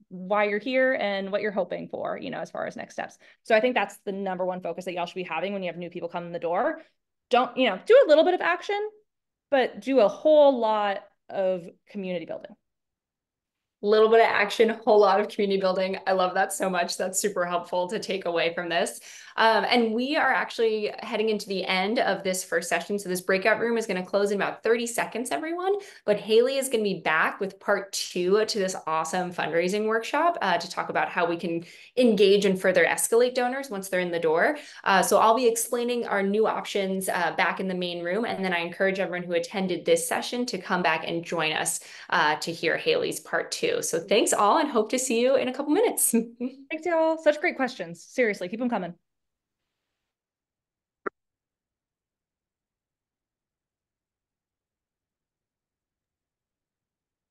why you're here, and what you're hoping for, as far as next steps. So I think that's the number one focus that y'all should be having when you have new people come in the door. Don't, do a little bit of action, but do a whole lot of community building. Little bit of action, whole lot of community building. I love that so much. That's super helpful to take away from this. And we are actually heading into the end of this first session. So this breakout room is going to close in about 30 seconds, everyone. But Haley is going to be back with part 2 to this awesome fundraising workshop to talk about how we can engage and further escalate donors once they're in the door. So I'll be explaining our new options back in the main room. And then I encourage everyone who attended this session to come back and join us to hear Haley's part 2. too. So thanks all, and hope to see you in a couple minutes. Thanks, y'all. Such great questions. Seriously, keep them coming.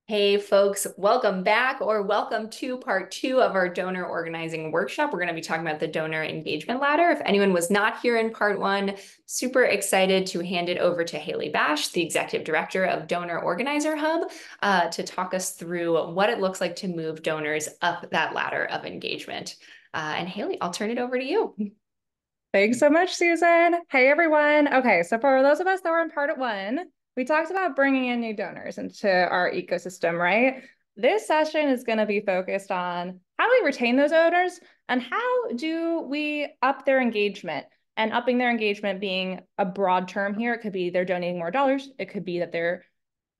Hey folks, welcome back, or welcome to part 2 of our donor organizing workshop. We're going to be talking about the donor engagement ladder. If anyone was not here in part 1, super excited to hand it over to Haley Bash, the Executive Director of Donor Organizer Hub, to talk us through what it looks like to move donors up that ladder of engagement. And Haley, I'll turn it over to you. Thanks so much, Susan. Hey, everyone. Okay, so for those of us that were in part 1, we talked about bringing in new donors into our ecosystem, right? This session is going to be focused on how do we retain those donors and how do we up their engagement? And upping their engagement being a broad term here. It could be they're donating more dollars. It could be that they're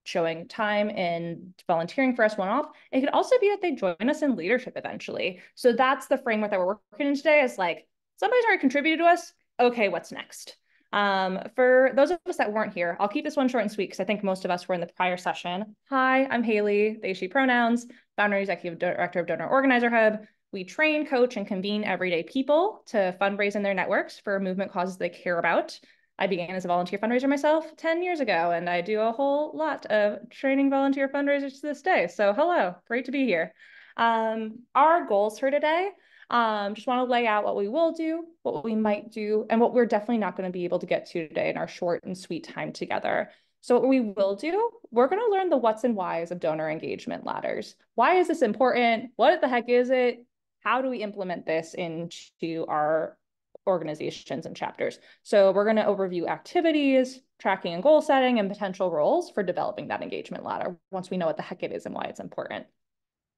showing time and volunteering for us one-off. It could also be that they join us in leadership eventually. So that's the framework that we're working in today, is like, somebody's already contributed to us. Okay, what's next? For those of us that weren't here, I'll keep this one short and sweet because I think most of us were in the prior session. Hi, I'm Haley, they, she pronouns, founder and executive director of Donor Organizer Hub. We train, coach, and convene everyday people to fundraise in their networks for movement causes they care about. I began as a volunteer fundraiser myself 10 years ago, and I do a whole lot of training volunteer fundraisers to this day. So hello, great to be here. Our goals for today, just want to lay out what we will do, what we might do, and what we're definitely not going to be able to get to today in our short and sweet time together. So what we will do, we're going to learn the what's and whys of donor engagement ladders. Why is this important? What the heck is it? How do we implement this into our organizations and chapters? So we're going to overview activities, tracking and goal setting, and potential roles for developing that engagement ladder once we know what the heck it is and why it's important.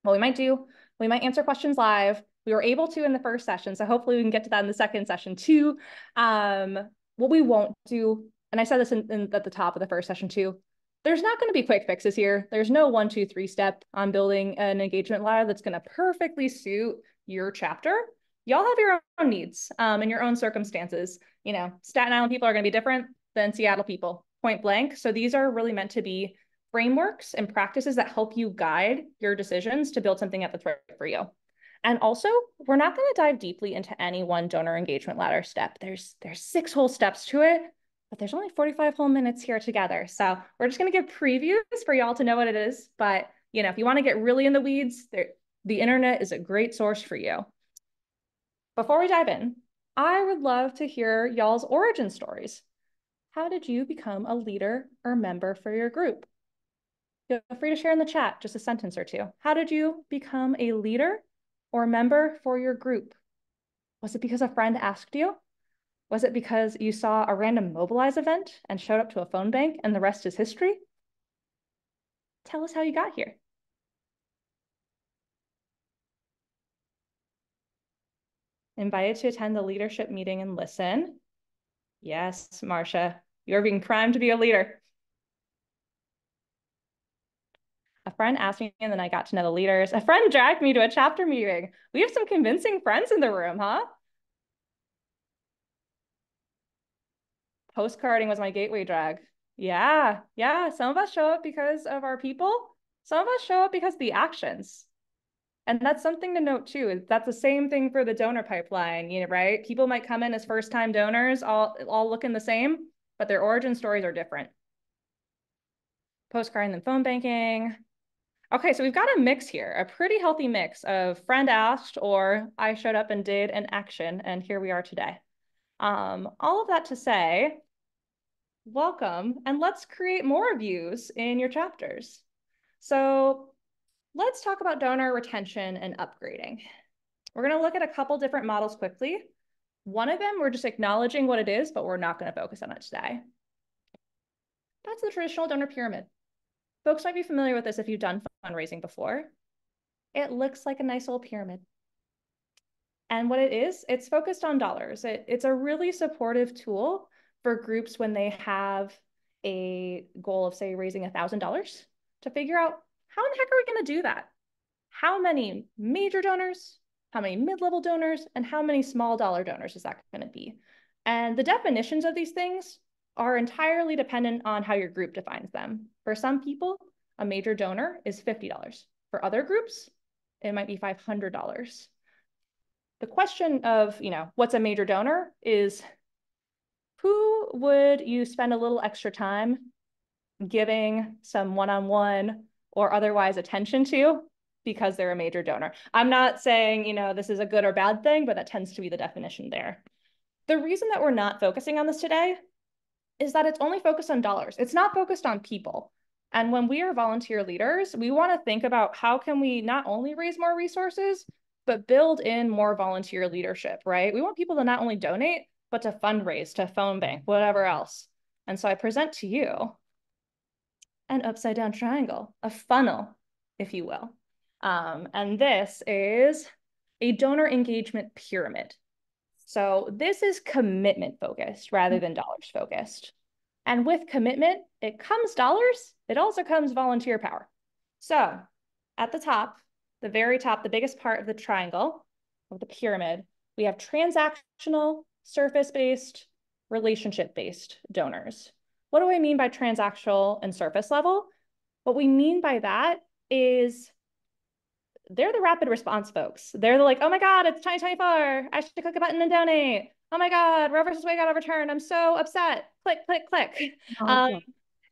What we might do, we might answer questions live. We were able to in the first session, so hopefully we can get to that in the second session too. What we won't do, and I said this at the top of the first session too, there's not going to be quick fixes here. There's no 1, 2, 3 step on building an engagement ladder that's going to perfectly suit your chapter. Y'all have your own needs and your own circumstances. You know, Staten Island people are going to be different than Seattle people, point blank. So these are really meant to be frameworks and practices that help you guide your decisions to build something that's right for you. And also, we're not going to dive deeply into any one donor engagement ladder step. There's 6 whole steps to it, but there's only 45 whole minutes here together. So we're just going to give previews for y'all to know what it is. But, you know, if you want to get really in the weeds, the internet is a great source for you. Before we dive in, I would love to hear y'all's origin stories. How did you become a leader or member for your group? Feel free to share in the chat, just a sentence or 2. How did you become a leader or member for your group? Was it because a friend asked you? Was it because you saw a random Mobilize event and showed up to a phone bank and the rest is history? Tell us how you got here. Invited to attend the leadership meeting and listen. Yes, Marcia, you're being primed to be a leader. A friend asked me, and then I got to know the leaders. A friend dragged me to a chapter meeting. We have some convincing friends in the room, huh? Postcarding was my gateway drag. Yeah. Some of us show up because of our people. Some of us show up because of the actions. And that's something to note too. That's the same thing for the donor pipeline, you know, right? People might come in as first-time donors, all looking the same, but their origin stories are different. Postcarding and phone banking. Okay, so we've got a mix here, a pretty healthy mix of friend asked or I showed up and did an action, and here we are today. All of that to say, welcome, and let's create more views in your chapters. So let's talk about donor retention and upgrading. We're going to look at a couple different models quickly. One of them, we're just acknowledging what it is, but we're not going to focus on it today. That's the traditional donor pyramid. Folks might be familiar with this if you've done fundraising before. It looks like a nice old pyramid. And what it is, it's focused on dollars. It's a really supportive tool for groups when they have a goal of, say, raising $1,000 to figure out how in the heck are we going to do that? How many major donors, how many mid-level donors, and how many small dollar donors is that going to be? And the definitions of these things are entirely dependent on how your group defines them. For some people, a major donor is $50. For other groups, it might be $500. The question of, what's a major donor is, who would you spend a little extra time giving some one-on-one or otherwise attention to because they're a major donor? I'm not saying, this is a good or bad thing, but that tends to be the definition there. The reason that we're not focusing on this today is that it's only focused on dollars. It's not focused on people. And when we are volunteer leaders, we want to think about how can we not only raise more resources, but build in more volunteer leadership, right? We want people to not only donate, but to fundraise, to phone bank, whatever else. And so I present to you an upside down triangle, a funnel, if you will. And this is a donor engagement pyramid. So this is commitment focused rather than dollars focused. And with commitment, it comes dollars, it also comes volunteer power. So at the top, the very top, the biggest part of the triangle, of the pyramid, we have transactional, surface-based, relationship-based donors. What do I mean by transactional and surface level? What we mean by that is they're the rapid response folks. They're the like, oh my God, it's 2024. I should click a button and donate. Oh my God, Roe versus Wade got overturned. I'm so upset. Click, click, click.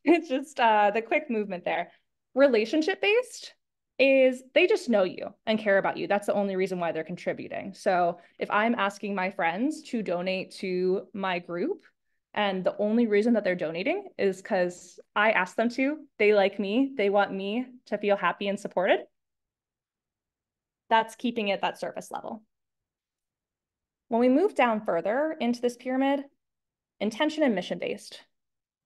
It's just the quick movement there. Relationship-based is they just know you and care about you. That's the only reason why they're contributing. So if I'm asking my friends to donate to my group, and the only reason that they're donating is because I asked them to, they like me, they want me to feel happy and supported, that's keeping it that surface level. When we move down further into this pyramid, intention and mission-based,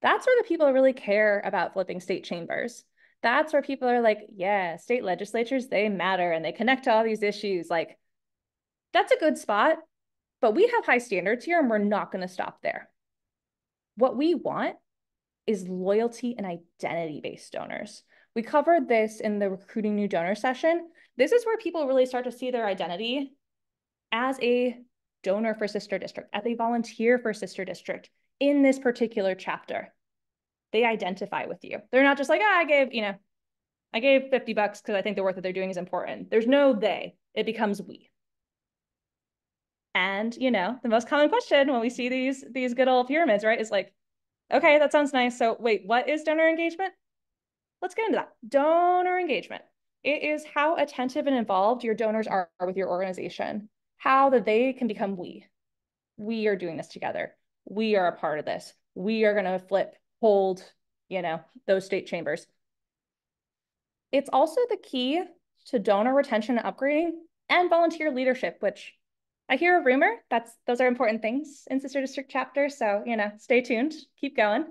that's where the people really care about flipping state chambers. That's where people are like, yeah, state legislatures, they matter and they connect to all these issues. Like, that's a good spot, but we have high standards here and we're not going to stop there. What we want is loyalty and identity-based donors. We covered this in the recruiting new donor session. This is where people really start to see their identity as a donor for sister district, as a volunteer for sister district in this particular chapter. They identify with you. They're not just like, I gave $50 because I think the work that they're doing is important. There's no they, it becomes we. And the most common question when we see these good old pyramids, right, is like, okay, that sounds nice. So wait, what is donor engagement? Let's get into that. Donor engagement. It is how attentive and involved your donors are with your organization, how that they can become we. We are doing this together. We are a part of this. We are going to hold, those state chambers. It's also the key to donor retention and upgrading and volunteer leadership, which I hear a rumor those are important things in sister district chapters. So, stay tuned, keep going.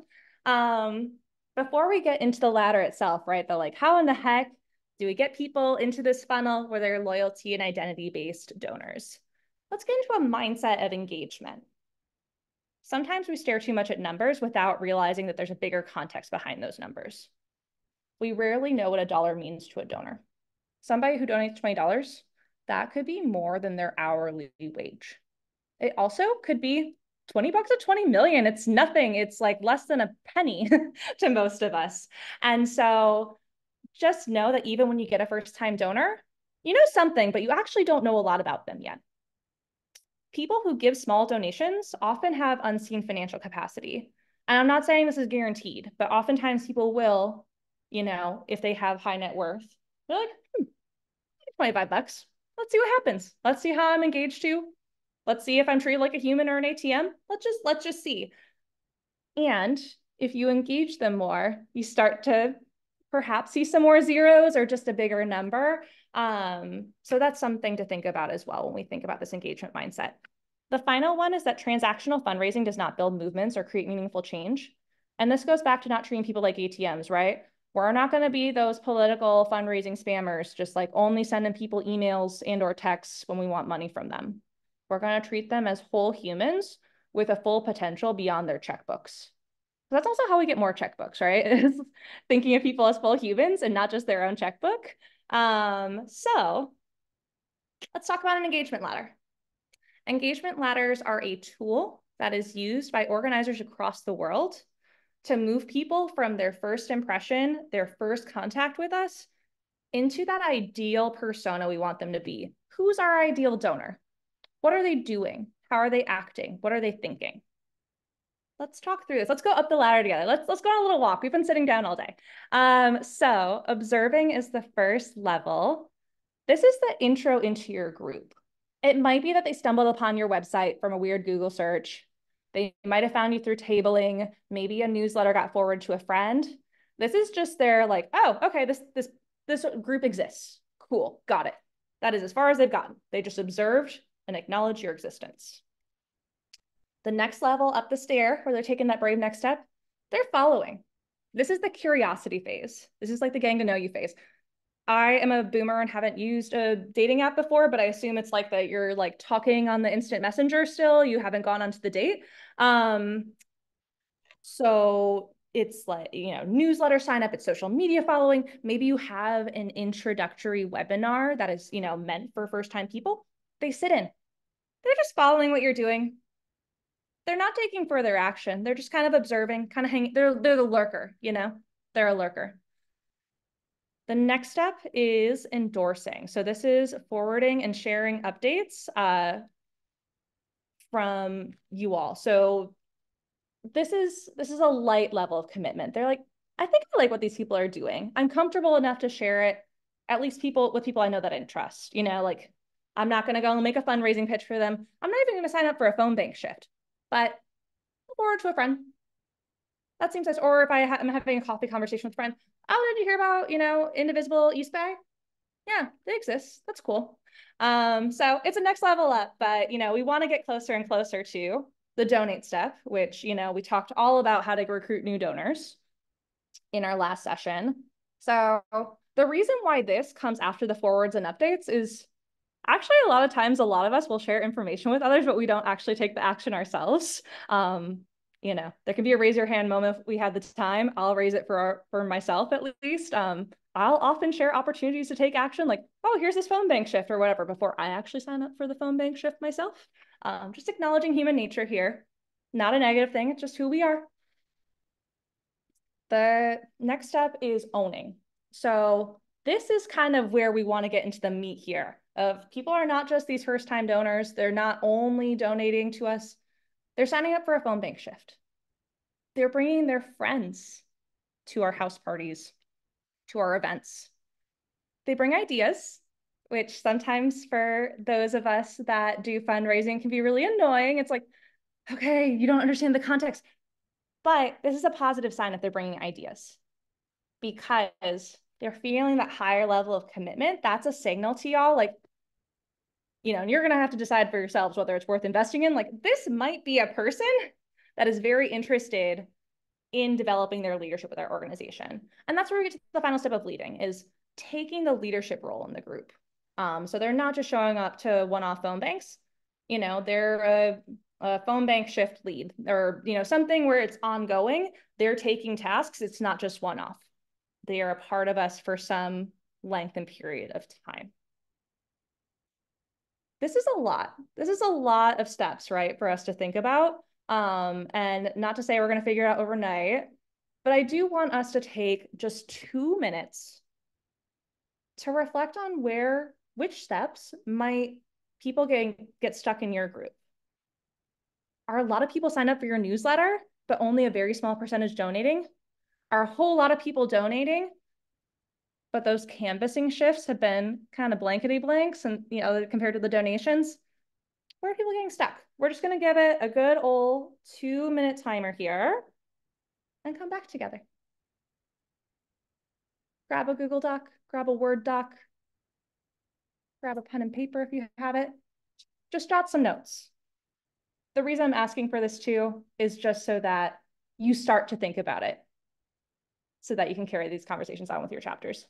Before we get into the ladder itself, right, the like, how in the heck do we get people into this funnel where they're loyalty and identity-based donors? Let's get into a mindset of engagement. Sometimes we stare too much at numbers without realizing that there's a bigger context behind those numbers. We rarely know what a dollar means to a donor. Somebody who donates $20, that could be more than their hourly wage. It also could be 20 bucks at 20 million. It's nothing. It's like less than a penny to most of us. And so just know that even when you get a first-time donor, you know something, but you actually don't know a lot about them yet. People who give small donations often have unseen financial capacity. And I'm not saying this is guaranteed, but oftentimes people will, if they have high net worth, they're like, 25 bucks. Let's see what happens. Let's see how I'm engaged to. Let's see if I'm treated like a human or an ATM. Let's just see. And if you engage them more, you start to perhaps see some more zeros or just a bigger number. So that's something to think about as well when we think about this engagement mindset. The final one is that transactional fundraising does not build movements or create meaningful change. And this goes back to not treating people like ATMs, right? We're not going to be those political fundraising spammers, just like only sending people emails and or texts when we want money from them. We're going to treat them as whole humans with a full potential beyond their checkbooks. That's also how we get more checkbooks, right? Thinking of people as full humans and not just their own checkbook. So let's talk about an engagement ladder. Engagement ladders are a tool that is used by organizers across the world to move people from their first impression, their first contact with us, into that ideal persona we want them to be. Who's our ideal donor? What are they doing? How are they acting? What are they thinking? Let's talk through this. Let's go up the ladder together. Let's go on a little walk. We've been sitting down all day. So observing is the first level. This is the intro into your group. It might be that they stumbled upon your website from a weird Google search. They might have found you through tabling. Maybe a newsletter got forwarded to a friend. This is just their like, oh, okay, this group exists. Cool, got it. That is as far as they've gotten. They just observed and acknowledged your existence. The next level up the stair, where they're taking that brave next step, they're following. This is the curiosity phase. This is like the getting to know you phase. I am a boomer and haven't used a dating app before, but I assume it's like that you're like talking on the instant messenger still. You haven't gone onto the date. So it's like, newsletter sign up, it's social media following. Maybe you have an introductory webinar that is, meant for first-time people. They sit in. They're just following what you're doing. They're not taking further action. They're just kind of observing, kind of hanging. They're the lurker, they're a lurker. The next step is endorsing. So this is forwarding and sharing updates from you all. So this is a light level of commitment. They're like, I think I like what these people are doing. I'm comfortable enough to share it, at least with people I know that I trust. Like I'm not going to go and make a fundraising pitch for them. I'm not even going to sign up for a phone bank shift, but I'll forward to a friend. That seems nice. Or if I'm having a coffee conversation with a friend, oh, did you hear about, Indivisible East Bay? Yeah, they exist. That's cool. So it's a next level up, but, we want to get closer and closer to the donate step, which, we talked all about how to recruit new donors in our last session. So the reason why this comes after the forwards and updates is actually a lot of times, a lot of us will share information with others, but we don't actually take the action ourselves. There can be a raise your hand moment if we had the time. I'll raise it for myself at least. I'll often share opportunities to take action, like, oh, here's this phone bank shift or whatever, before I actually sign up for the phone bank shift myself. Just acknowledging human nature here. Not a negative thing, it's just who we are. The next step is owning. So this is kind of where we want to get into the meat here of people are not just these first-time donors. They're not only donating to us, they're signing up for a phone bank shift. They're bringing their friends to our house parties, to our events. They bring ideas, which sometimes for those of us that do fundraising can be really annoying. It's like, okay, you don't understand the context. But this is a positive sign if they're bringing ideas because they're feeling that higher level of commitment. That's a signal to y'all, like, and you're going to have to decide for yourselves whether it's worth investing in. Like, this might be a person that is very interested in developing their leadership with our organization. And that's where we get to the final step of leading, is taking the leadership role in the group. So they're not just showing up to one-off phone banks. They're a phone bank shift lead or, something where it's ongoing. They're taking tasks. It's not just one-off. They are a part of us for some length and period of time. This is a lot. This is a lot of steps, right, for us to think about. And not to say we're going to figure it out overnight, but I do want us to take just 2 minutes to reflect on which steps might people get stuck in your group. Are a lot of people signed up for your newsletter, but only a very small percentage donating? Are a whole lot of people donating, but those canvassing shifts have been kind of blankety blanks and, compared to the donations? Where are people getting stuck? We're just going to give it a good old 2-minute timer here and come back together. Grab a Google Doc, grab a Word doc, grab a pen and paper if you have it. Just jot some notes. The reason I'm asking for this too is just so that you start to think about it so that you can carry these conversations on with your chapters.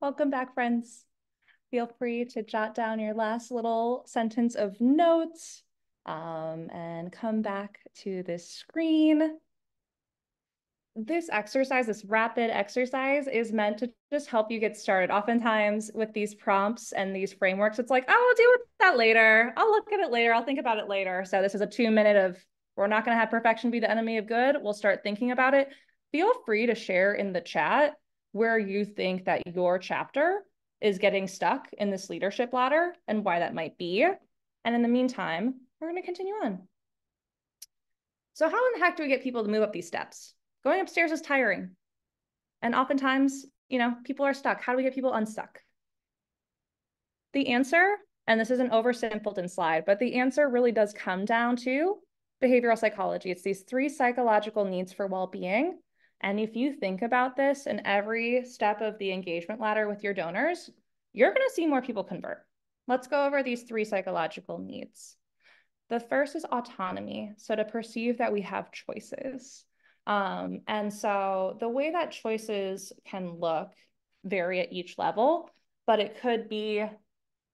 Welcome back, friends. Feel free to jot down your last little sentence of notes and come back to this screen. This exercise, this rapid exercise, is meant to just help you get started. Oftentimes with these prompts and these frameworks, it's like, oh, I'll deal with that later. I'll look at it later. I'll think about it later. So this is a 2-minute of, we're not going to have perfection be the enemy of good. We'll start thinking about it. Feel free to share in the chat where you think that your chapter is getting stuck in this leadership ladder and why that might be. And in the meantime, we're going to continue on. So how in the heck do we get people to move up these steps? Going upstairs is tiring. And oftentimes, people are stuck. How do we get people unstuck? The answer, and this is an oversimplified slide, but the answer really does come down to behavioral psychology. It's these 3 psychological needs for well-being. And if you think about this in every step of the engagement ladder with your donors, you're going to see more people convert. Let's go over these 3 psychological needs. The first is autonomy. So to perceive that we have choices. And so the way that choices can look vary at each level, but it could be,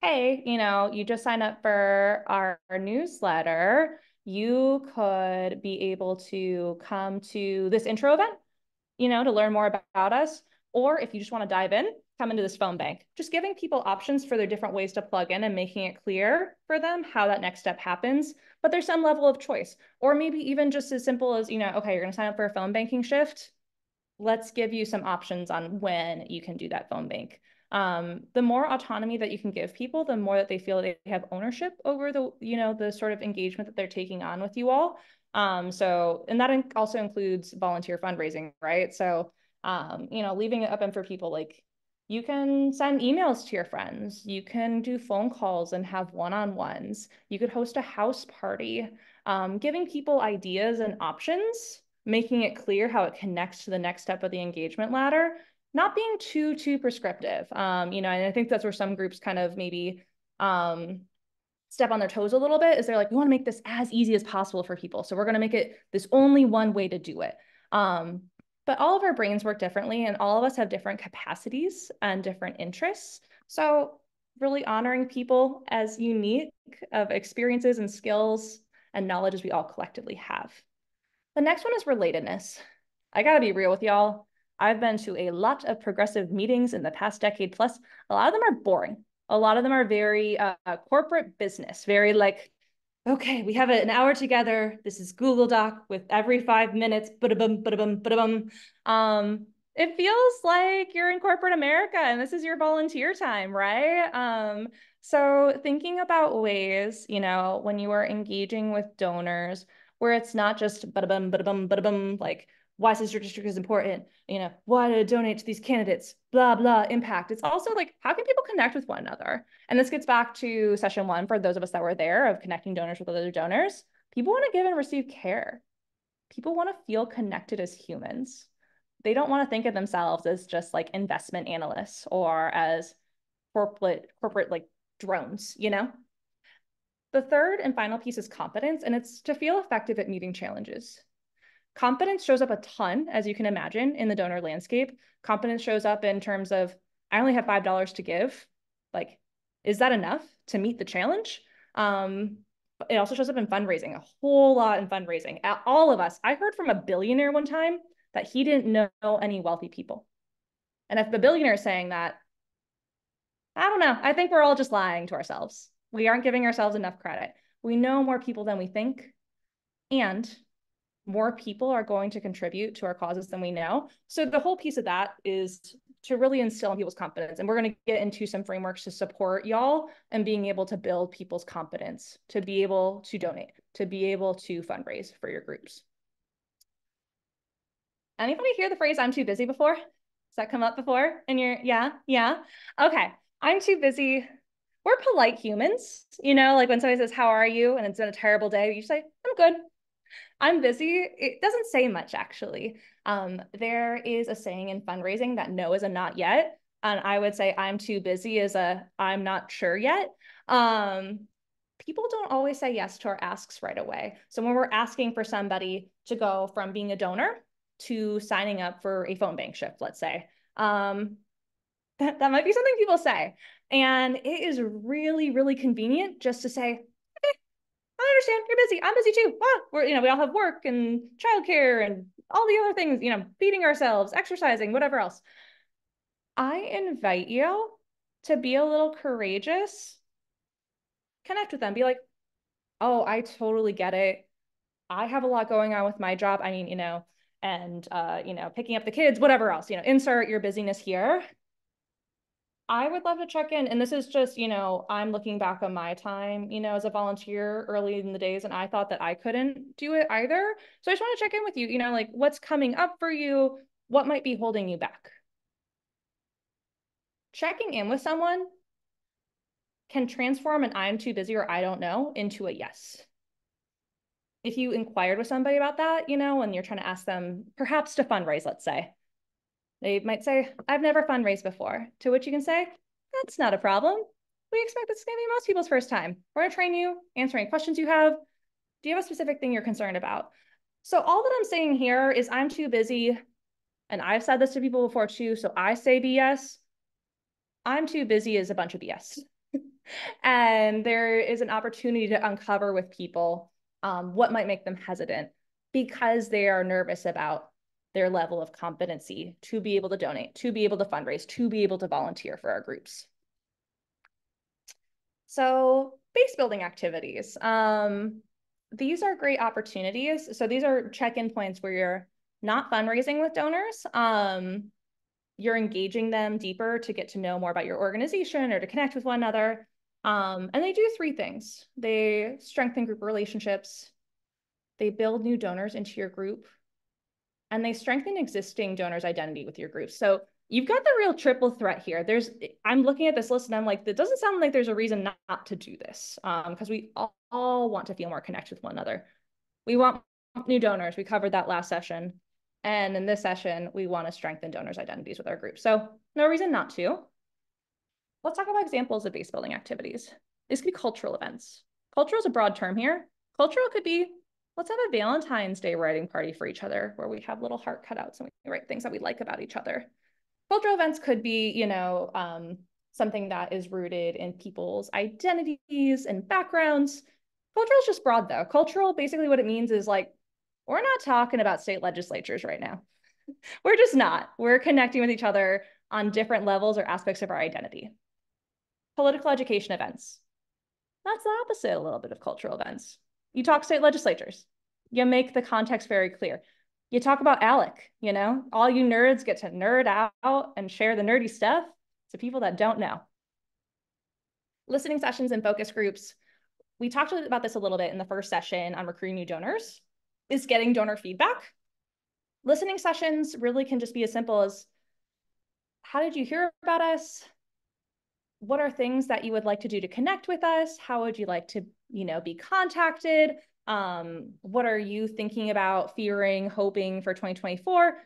hey, you just signed up for our newsletter. You could be able to come to this intro event, to learn more about us. Or if you just want to dive in, come into this phone bank. Just giving people options for their different ways to plug in and making it clear for them how that next step happens. But there's some level of choice. Or maybe even just as simple as, okay, you're going to sign up for a phone banking shift. Let's give you some options on when you can do that phone bank. The more autonomy that you can give people, the more that they feel they have ownership over the sort of engagement that they're taking on with you all. And that also includes volunteer fundraising, right? So, leaving it open for people, like you can send emails to your friends, you can do phone calls and have one-on-ones, you could host a house party, giving people ideas and options, making it clear how it connects to the next step of the engagement ladder, not being too prescriptive. And I think that's where some groups kind of maybe step on their toes a little bit, is they're like, we want to make this as easy as possible for people. So we're going to make it this only one way to do it. But all of our brains work differently, and all of us have different capacities and different interests. So really honoring people as unique of experiences and skills and knowledge as we all collectively have. The next one is relatedness. I gotta be real with y'all. I've been to a lot of progressive meetings in the past decade plus. A lot of them are boring. A lot of them are very corporate business, very like, okay, we have an hour together. This is Google Doc with every 5 minutes, ba-da-bum, ba-da-bum, ba-da-bum. It feels like you're in corporate America and this is your volunteer time, right? So thinking about ways, when you are engaging with donors, where it's not just ba-da-bum, ba-da-bum, ba-da-bum, like, why Sister District is important, why to donate to these candidates, blah, blah, impact. It's also like, how can people connect with one another? And this gets back to session 1 for those of us that were there, of connecting donors with other donors. People want to give and receive care. People want to feel connected as humans. They don't want to think of themselves as just like investment analysts or as corporate like drones, The third and final piece is competence, and it's to feel effective at meeting challenges. Competence shows up a ton, as you can imagine, in the donor landscape. Competence shows up in terms of, I only have $5 to give. Like, is that enough to meet the challenge? It also shows up in fundraising, a whole lot in fundraising. All of us, I heard from a billionaire one time that he didn't know any wealthy people. And if the billionaire is saying that, I don't know. I think we're all just lying to ourselves. We aren't giving ourselves enough credit. We know more people than we think, and more people are going to contribute to our causes than we know. So the whole piece of that is to really instill in people's confidence. And we're going to get into some frameworks to support y'all and being able to build people's confidence to be able to donate, to be able to fundraise for your groups. Anybody hear the phrase, I'm too busy before? Does that come up before in your, yeah? Okay, I'm too busy. We're polite humans, like when somebody says, how are you? And it's been a terrible day, you say, I'm good. I'm busy. It doesn't say much, actually. There is a saying in fundraising that no is a not yet. And I would say I'm too busy is a I'm not sure yet. People don't always say yes to our asks right away. So when we're asking for somebody to go from being a donor to signing up for a phone bank shift, let's say, That might be something people say. And it is really, really convenient just to say, okay, I understand you're busy. I'm busy too. We all have work and childcare and all the other things, feeding ourselves, exercising, whatever else. I invite you to be a little courageous, connect with them, be like, oh, I totally get it. I have a lot going on with my job. I mean, and, picking up the kids, whatever else, insert your busyness here. I would love to check in. And this is just, I'm looking back on my time, as a volunteer early in the days, and I thought that I couldn't do it either. So I just want to check in with you, like what's coming up for you? What might be holding you back? Checking in with someone can transform an I'm too busy or I don't know into a yes. If you inquired with somebody about that, and you're trying to ask them perhaps to fundraise, let's say, they might say, I've never fundraised before, to which you can say, that's not a problem. We expect this is going to be most people's first time. We're going to train you, answer any questions you have. Do you have a specific thing you're concerned about? So all that I'm saying here is I'm too busy, and I've said this to people before too, so I say BS. I'm too busy is a bunch of BS. And there is an opportunity to uncover with people what might make them hesitant because they are nervous about their level of competency to be able to donate, to be able to fundraise, to be able to volunteer for our groups. So base building activities. These are great opportunities. So these are check-in points where you're not fundraising with donors. You're engaging them deeper to get to know more about your organization or to connect with one another. And they do three things. They strengthen group relationships, they build new donors into your group, and they strengthen existing donors' identity with your group. So you've got the real triple threat here. I'm looking at this list and I'm like, it doesn't sound like there's a reason not to do this, because we all want to feel more connected with one another. We want new donors. We covered that last session. And in this session, we want to strengthen donors' identities with our group. So no reason not to. Let's talk about examples of base building activities. These could be cultural events. Cultural is a broad term here. Cultural could be, let's have a Valentine's Day writing party for each other where we have little heart cutouts and we write things that we like about each other. Cultural events could be, something that is rooted in people's identities and backgrounds. Cultural is just broad though. Cultural, basically what it means is like, we're not talking about state legislatures right now. We're just not. We're connecting with each other on different levels or aspects of our identity. Political education events. That's the opposite a little bit of cultural events. You talk state legislatures. You make the context very clear. You talk about ALEC, all you nerds get to nerd out and share the nerdy stuff to people that don't know. Listening sessions and focus groups. We talked about this a little bit in the first session on recruiting new donors, is getting donor feedback. Listening sessions really can just be as simple as, how did you hear about us? What are things that you would like to do to connect with us? How would you like to, be contacted? What are you thinking about, fearing, hoping for 2024?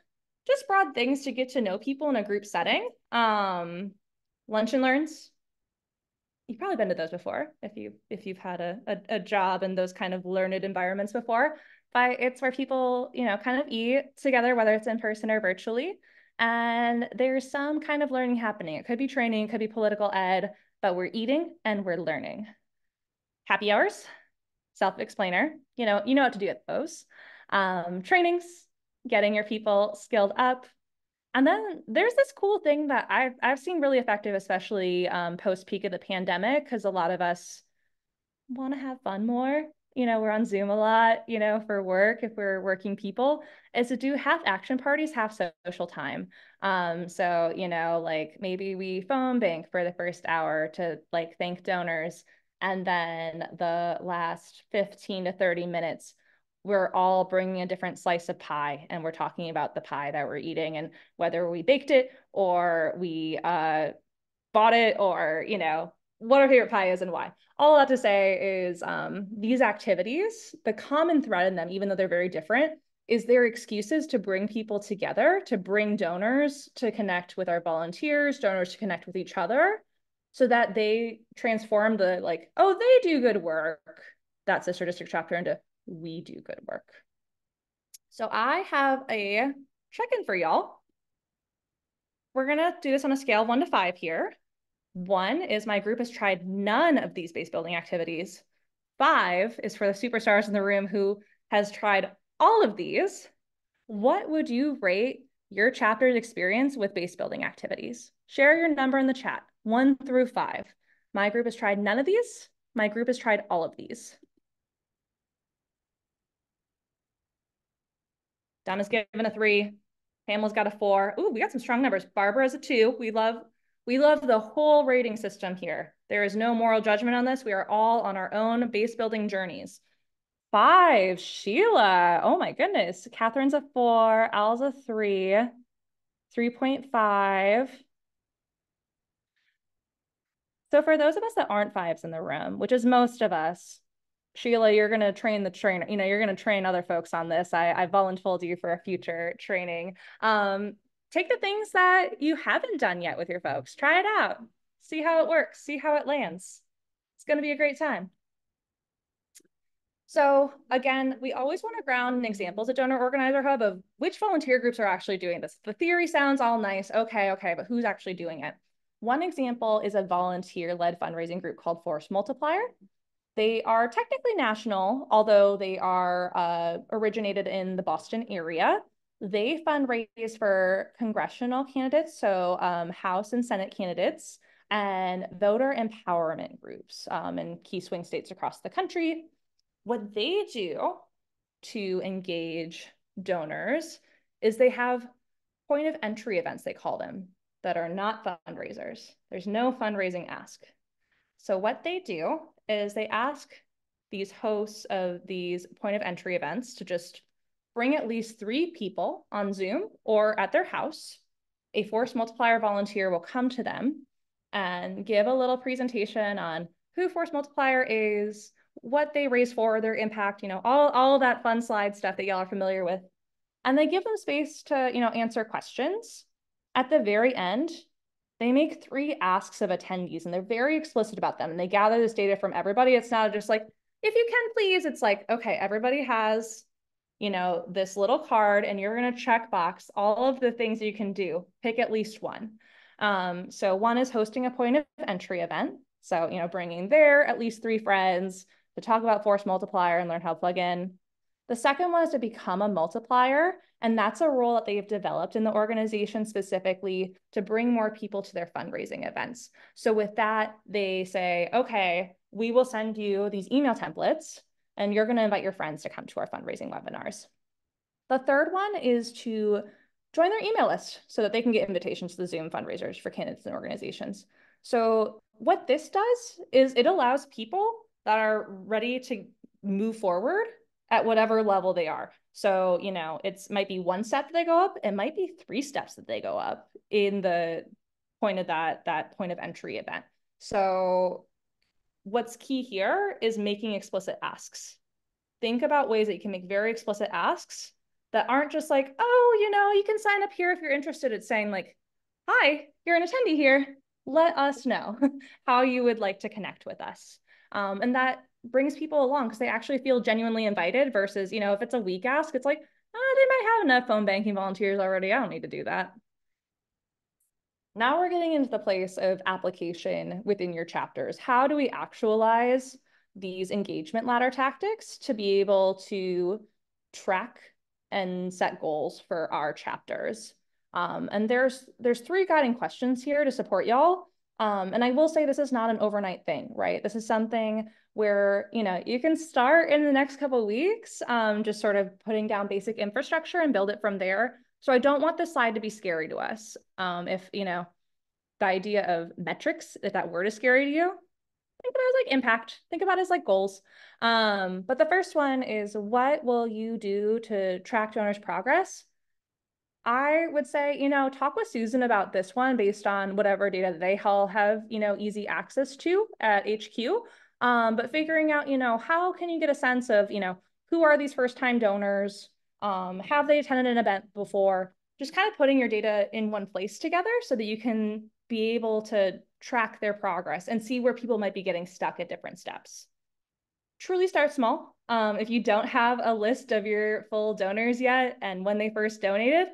Just broad things to get to know people in a group setting. Lunch and learns. You've probably been to those before if you've had a job in those kind of learned environments before. But it's where people, kind of eat together, whether it's in person or virtually. And there's some kind of learning happening. It could be training, it could be political ed, but we're eating and we're learning. Happy hours, self-explainer, you know what to do at those. Trainings, getting your people skilled up. And then there's this cool thing that I've seen really effective, especially post-peak of the pandemic, because a lot of us want to have fun more. We're on Zoom a lot, for work, if we're working people, is to do half action parties, half social time. So, like maybe we phone bank for the first hour to like thank donors. And then the last 15 to 30 minutes, we're all bringing a different slice of pie and we're talking about the pie that we're eating and whether we baked it or we bought it or, what our favorite pie is and why. All that to say is these activities, the common thread in them, even though they're very different, is their excuses to bring people together, to bring donors to connect with our volunteers, donors to connect with each other, so that they transform the like, oh, they do good work, that sister district chapter into we do good work. So I have a check-in for y'all. we're gonna do this on a scale of 1 to 5 here. 1 is my group has tried none of these base building activities. 5 is for the superstars in the room who has tried all of these. What would you rate your chapter's experience with base building activities? Share your number in the chat, 1 through 5. My group has tried none of these. My group has tried all of these. Donna's given a 3. Pamela's got a 4. Ooh, we got some strong numbers. Barbara has a 2. We love the whole rating system here. There is no moral judgment on this. We are all on our own base building journeys. 5, Sheila. Oh my goodness. Catherine's a 4. Al's a 3. 3.5. So for those of us that aren't 5s in the room, which is most of us, Sheila, you're going to train the trainer, you're going to train other folks on this. I voluntold you for a future training. Take the things that you haven't done yet with your folks. Try it out. See how it works. See how it lands. It's going to be a great time. So again, we always want to ground in examples at Donor Organizer Hub of which volunteer groups are actually doing this. The theory sounds all nice. Okay, but who's actually doing it? One example is a volunteer-led fundraising group called Force Multiplier. They are technically national, although they are originated in the Boston area. They fundraise for congressional candidates, so House and Senate candidates, and voter empowerment groups in key swing states across the country. What they do to engage donors is they have point of entry events, they call them, that are not fundraisers. There's no fundraising ask. So what they do is they ask these hosts of these point of entry events to just bring at least 3 people on Zoom or at their house. A Force Multiplier volunteer will come to them and give a little presentation on who Force Multiplier is, what they raise for, their impact, all that fun slide stuff that y'all are familiar with. And they give them space to, answer questions. At the very end, they make 3 asks of attendees, and they're very explicit about them. And they gather this data from everybody. It's not just like, if you can please, it's like, okay, everybody has, this little card, and you're going to check box all of the things you can do. Pick at least one. So one is hosting a point of entry event. So, bringing there at least 3 friends to talk about Force Multiplier and learn how to plug in. The second one is to become a multiplier, and that's a role that they've developed in the organization specifically to bring more people to their fundraising events. So with that, they say, okay, we will send you these email templates, and you're going to invite your friends to come to our fundraising webinars. The third one is to join their email list so that they can get invitations to the Zoom fundraisers for candidates and organizations. So what this does is it allows people that are ready to move forward at whatever level they are. So, it might be 1 step that they go up. It might be 3 steps that they go up in the point of that point of entry event. So what's key here is making explicit asks. Think about ways that you can make very explicit asks that aren't just like, oh, you can sign up here if you're interested. It's saying like, hi, you're an attendee here. Let us know how you would like to connect with us. And that brings people along because they actually feel genuinely invited versus, if it's a weak ask, it's like, they might have enough phone banking volunteers already. I don't need to do that. Now we're getting into the place of application within your chapters. How do we actualize these engagement ladder tactics to be able to track and set goals for our chapters? And there's 3 guiding questions here to support y'all. And I will say this is not an overnight thing, right? This is something where, you can start in the next couple of weeks, just sort of putting down basic infrastructure and build it from there. So I don't want this slide to be scary to us. If, the idea of metrics, if that word is scary to you, think about it as like impact, think about it as like goals. But the first one is, what will you do to track donors' progress? I would say, talk with Susan about this one based on whatever data they all have, easy access to at HQ. But figuring out, how can you get a sense of, who are these first-time donors? Have they attended an event before? Just kind of putting your data in one place together so that you can be able to track their progress and see where people might be getting stuck at different steps. Truly start small. If you don't have a list of your full donors yet and when they first donated,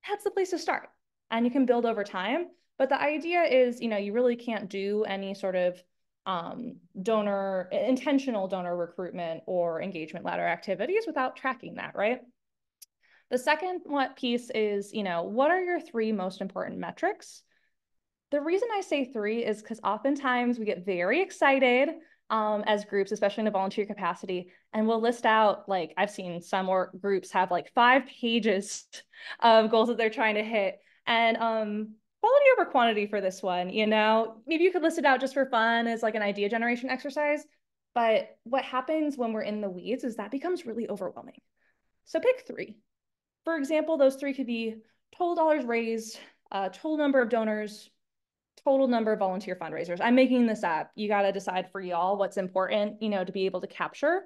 that's the place to start. and you can build over time. But the idea is, you really can't do any sort of intentional donor recruitment or engagement ladder activities without tracking that, right? The second piece is, what are your 3 most important metrics? The reason I say 3 is because oftentimes we get very excited as groups, especially in a volunteer capacity, and we'll list out, like, I've seen some groups have like 5 pages of goals that they're trying to hit. And quality over quantity for this one, maybe you could list it out just for fun as like an idea generation exercise. But what happens when we're in the weeds is that becomes really overwhelming. So pick 3. For example, those 3 could be total dollars raised, total number of donors, total number of volunteer fundraisers. I'm making this up. You got to decide for y'all what's important, to be able to capture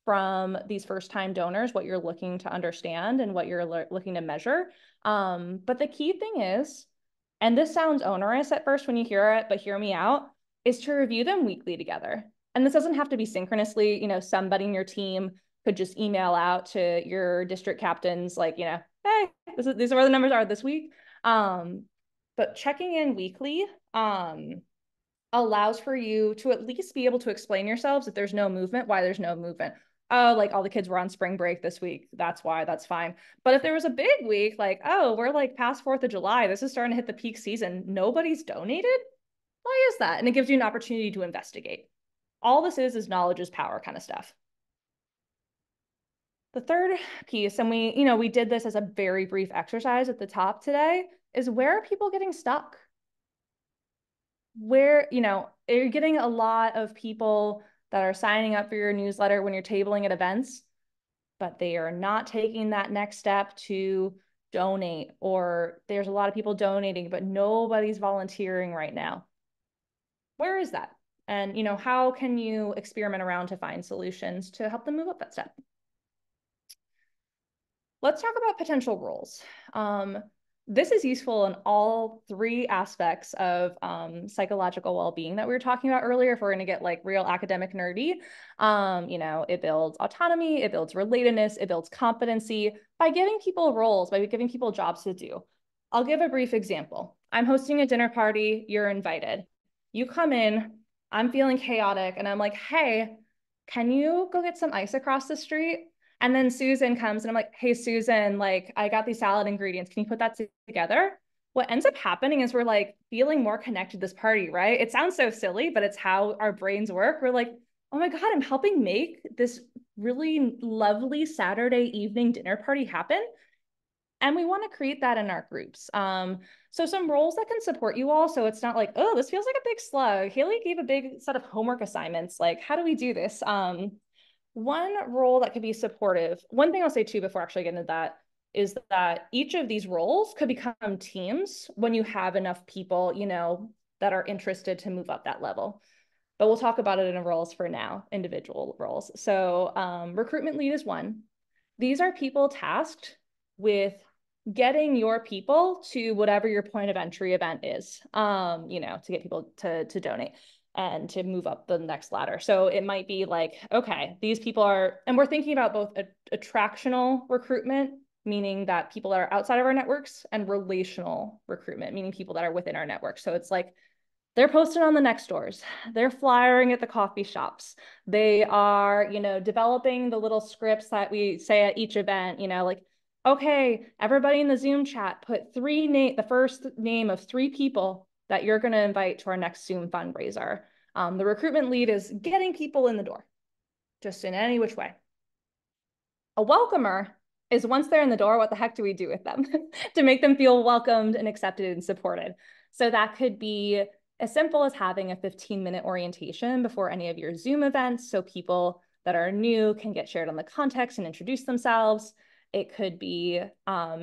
from these first-time donors, what you're looking to understand and what you're looking to measure. But the key thing is, and this sounds onerous at first when you hear it, but hear me out, is to review them weekly together. And this doesn't have to be synchronously, somebody in your team could just email out to your district captains like, hey, these are where the numbers are this week. But checking in weekly allows for you to at least be able to explain yourselves if there's no movement, why there's no movement. Oh, like all the kids were on spring break this week. That's why, that's fine. But if there was a big week, like, oh, we're like past 4th of July, this is starting to hit the peak season, nobody's donated? Why is that? And it gives you an opportunity to investigate. All this is knowledge is power kind of stuff. The third piece, and we did this as a very brief exercise at the top today, is where are people getting stuck? Where, you're getting a lot of people that are signing up for your newsletter when you're tabling at events, but they are not taking that next step to donate, or there's a lot of people donating, but nobody's volunteering right now. Where is that? And, how can you experiment around to find solutions to help them move up that step? Let's talk about potential roles. This is useful in all 3 aspects of psychological well-being that we were talking about earlier. If we're going to get like real academic nerdy, it builds autonomy, it builds relatedness, it builds competency by giving people roles, by giving people jobs to do. I'll give a brief example. I'm hosting a dinner party, you're invited. You come in, I'm feeling chaotic, and I'm like, hey, can you go get some ice across the street? And then Susan comes and I'm like, hey, Susan, like I got these salad ingredients. Can you put that together? What ends up happening is we're like feeling more connected to this party, right? It sounds so silly, but it's how our brains work. We're like, oh my God, I'm helping make this really lovely Saturday evening dinner party happen. And we want to create that in our groups. So some roles that can support you all. So it's not like, oh, this feels like a big slug. Haley gave a big set of homework assignments. Like, how do we do this? One role that could be supportive, one thing I'll say too before actually getting into that, is that each of these roles could become teams when you have enough people, that are interested to move up that level. But we'll talk about it in roles for now, individual roles. So recruitment lead is one. These are people tasked with getting your people to whatever your point of entry event is, to get people to donate and to move up the next ladder. So it might be like, okay, these people are, and we're thinking about both attractional recruitment, meaning that people that are outside of our networks, and relational recruitment, meaning people that are within our network. So it's like, they're posting on the next doors, they're flyering at the coffee shops, they are, developing the little scripts that we say at each event, like, okay, everybody in the Zoom chat, put the first name of 3 people that you're going to invite to our next Zoom fundraiser. The recruitment lead is getting people in the door, just in any which way. A welcomer is once they're in the door, what the heck do we do with them to make them feel welcomed and accepted and supported? So that could be as simple as having a 15-minute orientation before any of your Zoom events, so people that are new can get shared on the context and introduce themselves. It could be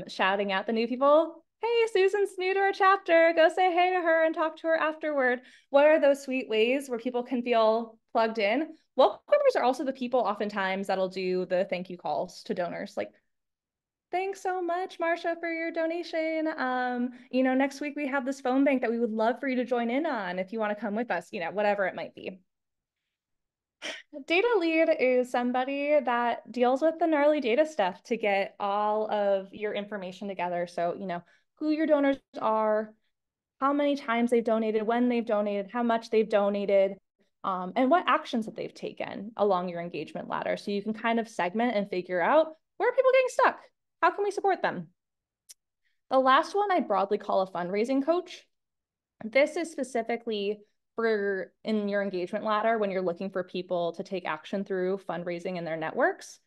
shouting at the new people, hey, Susan's new to our chapter, go say hey to her and talk to her afterward. What are those sweet ways where people can feel plugged in? Welcomers are also the people oftentimes that'll do the thank you calls to donors, like, thanks so much, Marcia, for your donation. Next week we have this phone bank that we would love for you to join in on if you want to come with us, whatever it might be. Data lead is somebody that deals with the gnarly data stuff to get all of your information together. So, who your donors are, how many times they've donated, when they've donated, how much they've donated, and what actions that they've taken along your engagement ladder. So you can kind of segment and figure out, where are people getting stuck? How can we support them? The last one I'd broadly call a fundraising coach. This is specifically for in your engagement ladder when you're looking for people to take action through fundraising in their networks.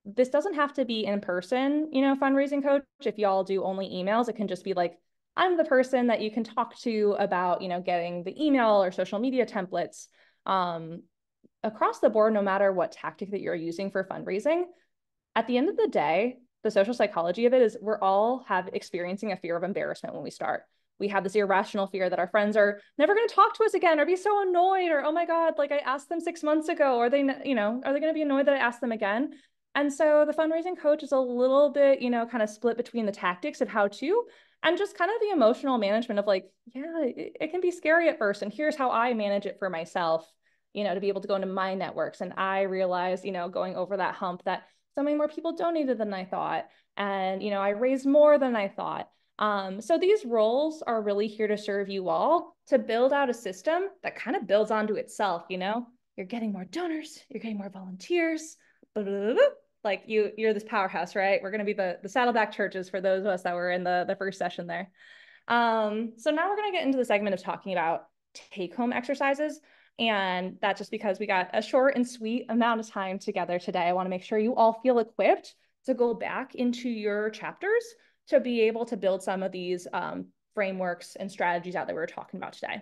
This doesn't have to be in person, fundraising coach. If y'all do only emails, it can just be like, I'm the person that you can talk to about, getting the email or social media templates. Across the board, no matter what tactic that you're using for fundraising, at the end of the day, the social psychology of it is we're all experiencing a fear of embarrassment when we start. We have this irrational fear that our friends are never going to talk to us again or be so annoyed, or, oh my God, like I asked them 6 months ago, are they going to be annoyed that I asked them again? And so the fundraising coach is a little bit, kind of split between the tactics of how to, and just kind of the emotional management of like, yeah, it can be scary at first. And here's how I manage it for myself, to be able to go into my networks. And I realized, going over that hump that so many more people donated than I thought. And, I raised more than I thought. So these roles are really here to serve you all to build out a system that kind of builds onto itself, You're getting more donors, you're getting more volunteers, blah, blah, blah. Like you're this powerhouse, right? We're going to be the Saddleback churches for those of us that were in the first session there. So now we're going to get into the segment of talking about take-home exercises. And that's just because we got a short and sweet amount of time together today. I want to make sure you all feel equipped to go back into your chapters to be able to build some of these frameworks and strategies out that we were talking about today.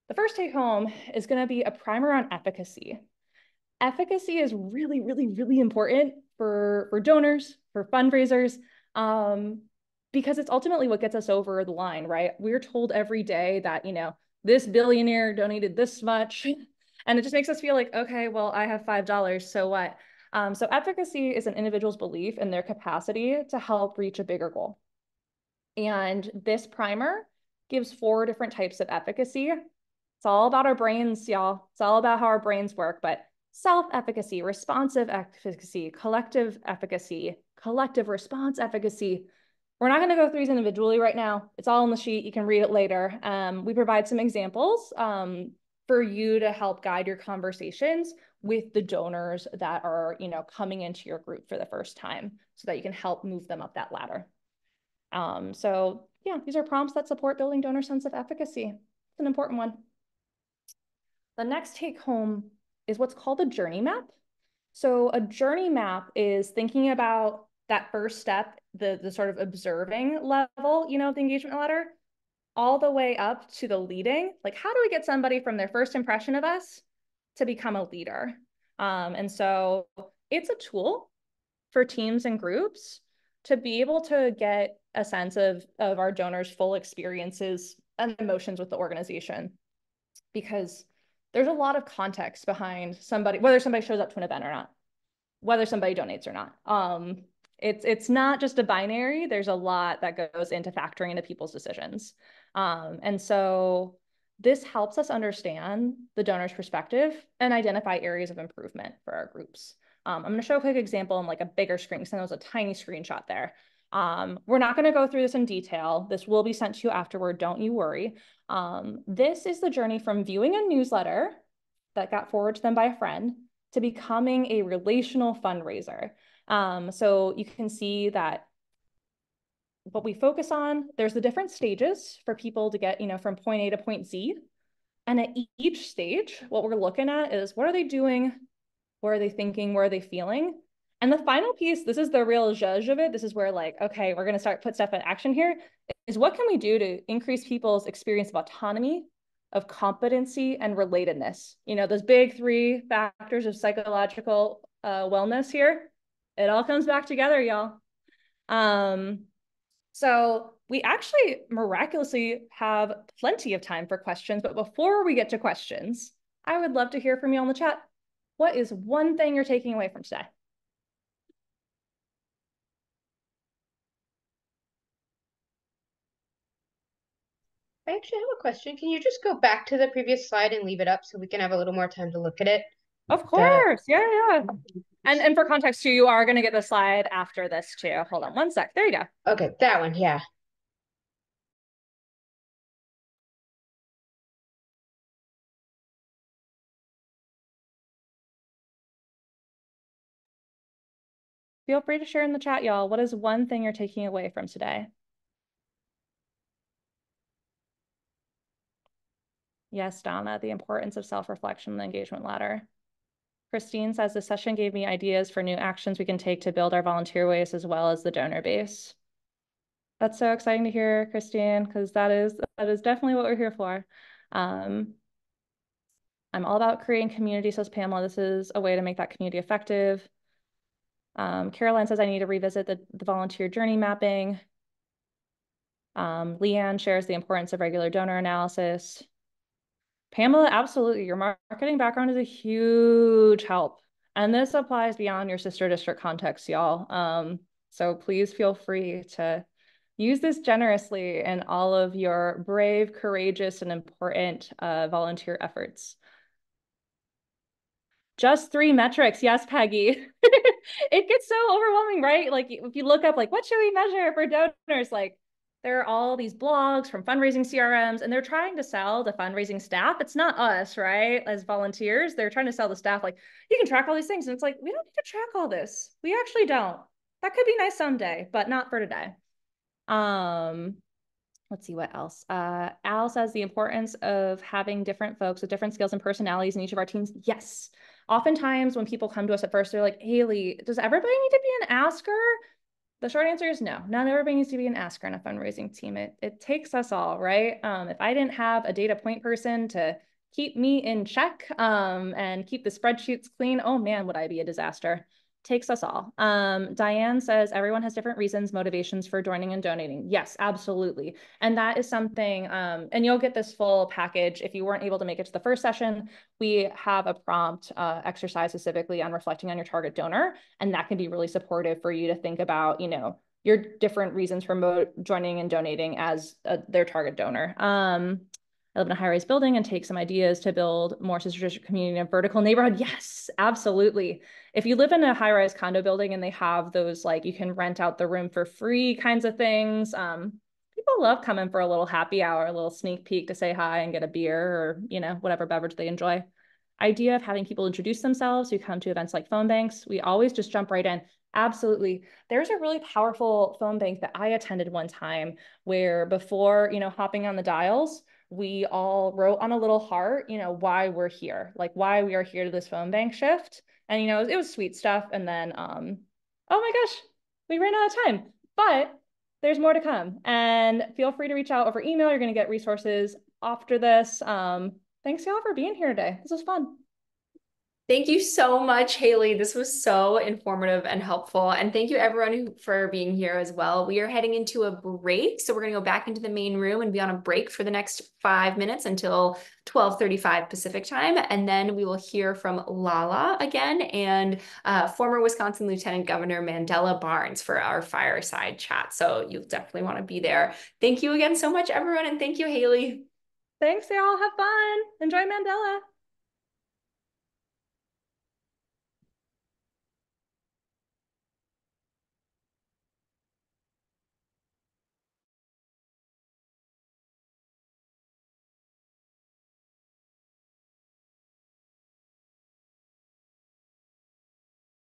The first take home is going to be a primer on efficacy. Efficacy is really, really, really important for donors, for fundraisers, because it's ultimately what gets us over the line, right? We're told every day that, this billionaire donated this much, and it just makes us feel like, okay, well, I have $5, so what? So efficacy is an individual's belief in their capacity to help reach a bigger goal. And this primer gives 4 different types of efficacy. It's all about our brains, y'all. It's all about how our brains work, but self-efficacy, responsive efficacy, collective response efficacy. We're not going to go through these individually right now. It's all on the sheet. You can read it later. We provide some examples for you to help guide your conversations with the donors that are, coming into your group for the first time so that you can help move them up that ladder. So yeah, these are prompts that support building donor sense of efficacy. It's an important one. The next take home is what's called a journey map. So a journey map is thinking about that first step, the sort of observing level, of the engagement ladder, all the way up to the leading. Like, how do we get somebody from their first impression of us to become a leader? And so it's a tool for teams and groups to be able to get a sense of our donors' full experiences and emotions with the organization, because there's a lot of context behind somebody, whether somebody shows up to an event or not, whether somebody donates or not. It's not just a binary. There's a lot that goes into factoring into people's decisions. And so this helps us understand the donor's perspective and identify areas of improvement for our groups. I'm going to show a quick example on like a bigger screen because I know it was a tiny screenshot there. We're not going to go through this in detail. This will be sent to you afterward. Don't you worry. This is the journey from viewing a newsletter that got forwarded to them by a friend to becoming a relational fundraiser. So you can see that what we focus on, there's the different stages for people to get, from point A to point Z. And at each stage, what we're looking at is what are they doing? What are they thinking? Where are they feeling? And the final piece, this is the real zhuzh of it. This is where like, okay, we're going to put stuff in action here, is what can we do to increase people's experience of autonomy, of competency, and relatedness? Those big 3 factors of psychological wellness here. It all comes back together, y'all. So we actually miraculously have plenty of time for questions, but before we get to questions, I would love to hear from you on the chat. What is one thing you're taking away from today? I actually have a question. Can you just go back to the previous slide and leave it up so we can have a little more time to look at it? Of course. Yeah. And for context too, you are going to get the slide after this too. Hold on one sec. There you go. Okay, that one, yeah. Feel free to share in the chat, y'all. What is one thing you're taking away from today? Yes, Donna, the importance of self-reflection in the engagement ladder. Christine says the session gave me ideas for new actions we can take to build our volunteer base as well as the donor base. That's so exciting to hear, Christine, because that is definitely what we're here for. I'm all about creating community, says Pamela. This is a way to make that community effective. Caroline says I need to revisit the volunteer journey mapping. Leanne shares the importance of regular donor analysis. Pamela, absolutely. Your marketing background is a huge help. And this applies beyond your sister district context, y'all. So please feel free to use this generously in all of your brave, courageous, and important volunteer efforts. Just 3 metrics. Yes, Peggy. It gets so overwhelming, right? Like if you look up, like, what should we measure for donors? Like there are all these blogs from fundraising CRMs, and they're trying to sell the fundraising staff. It's not us, right? As volunteers, they're trying to sell the staff, like, you can track all these things. And it's like, we don't need to track all this. We actually don't. That could be nice someday, but not for today. Let's see what else. Al says the importance of having different folks with different skills and personalities in each of our teams. Yes. Oftentimes when people come to us at first, they're like, Haley, does everybody need to be an asker? The short answer is no. Not everybody needs to be an asker in a fundraising team. It takes us all, right? If I didn't have a data point person to keep me in check and keep the spreadsheets clean, oh man, would I be a disaster. Takes us all. Diane says everyone has different reasons, motivations for joining and donating. Yes, absolutely. And that is something, and you'll get this full package. If you weren't able to make it to the first session, we have a prompt exercise specifically on reflecting on your target donor. And that can be really supportive for you to think about, you know, your different reasons for joining and donating as their target donor. I live in a high-rise building and take some ideas to build more sister district community in a vertical neighborhood. Yes, absolutely. If you live in a high-rise condo building and they have those, like, you can rent out the room for free kinds of things, people love coming for a little happy hour, a little sneak peek to say hi and get a beer or, you know, whatever beverage they enjoy. Idea of having people introduce themselves who come to events like phone banks. We always just jump right in. Absolutely. There's a really powerful phone bank that I attended one time where before, you know, hopping on the dials, we all wrote on a little heart, you know, why we're here, like why we are here to this phone bank shift. And, you know, it was sweet stuff. And then, oh my gosh, we ran out of time, but there's more to come. And feel free to reach out over email. You're going to get resources after this. Thanks y'all for being here today. This was fun. Thank you so much, Haley. This was so informative and helpful. And thank you everyone for being here as well. We are heading into a break. So we're going to go back into the main room and be on a break for the next 5 minutes until 12:35 Pacific time. And then we will hear from Lala again and former Wisconsin Lieutenant Governor Mandela Barnes for our fireside chat. So you'll definitely want to be there. Thank you again so much, everyone. And thank you, Haley. Thanks, y'all. Have fun. Enjoy Mandela.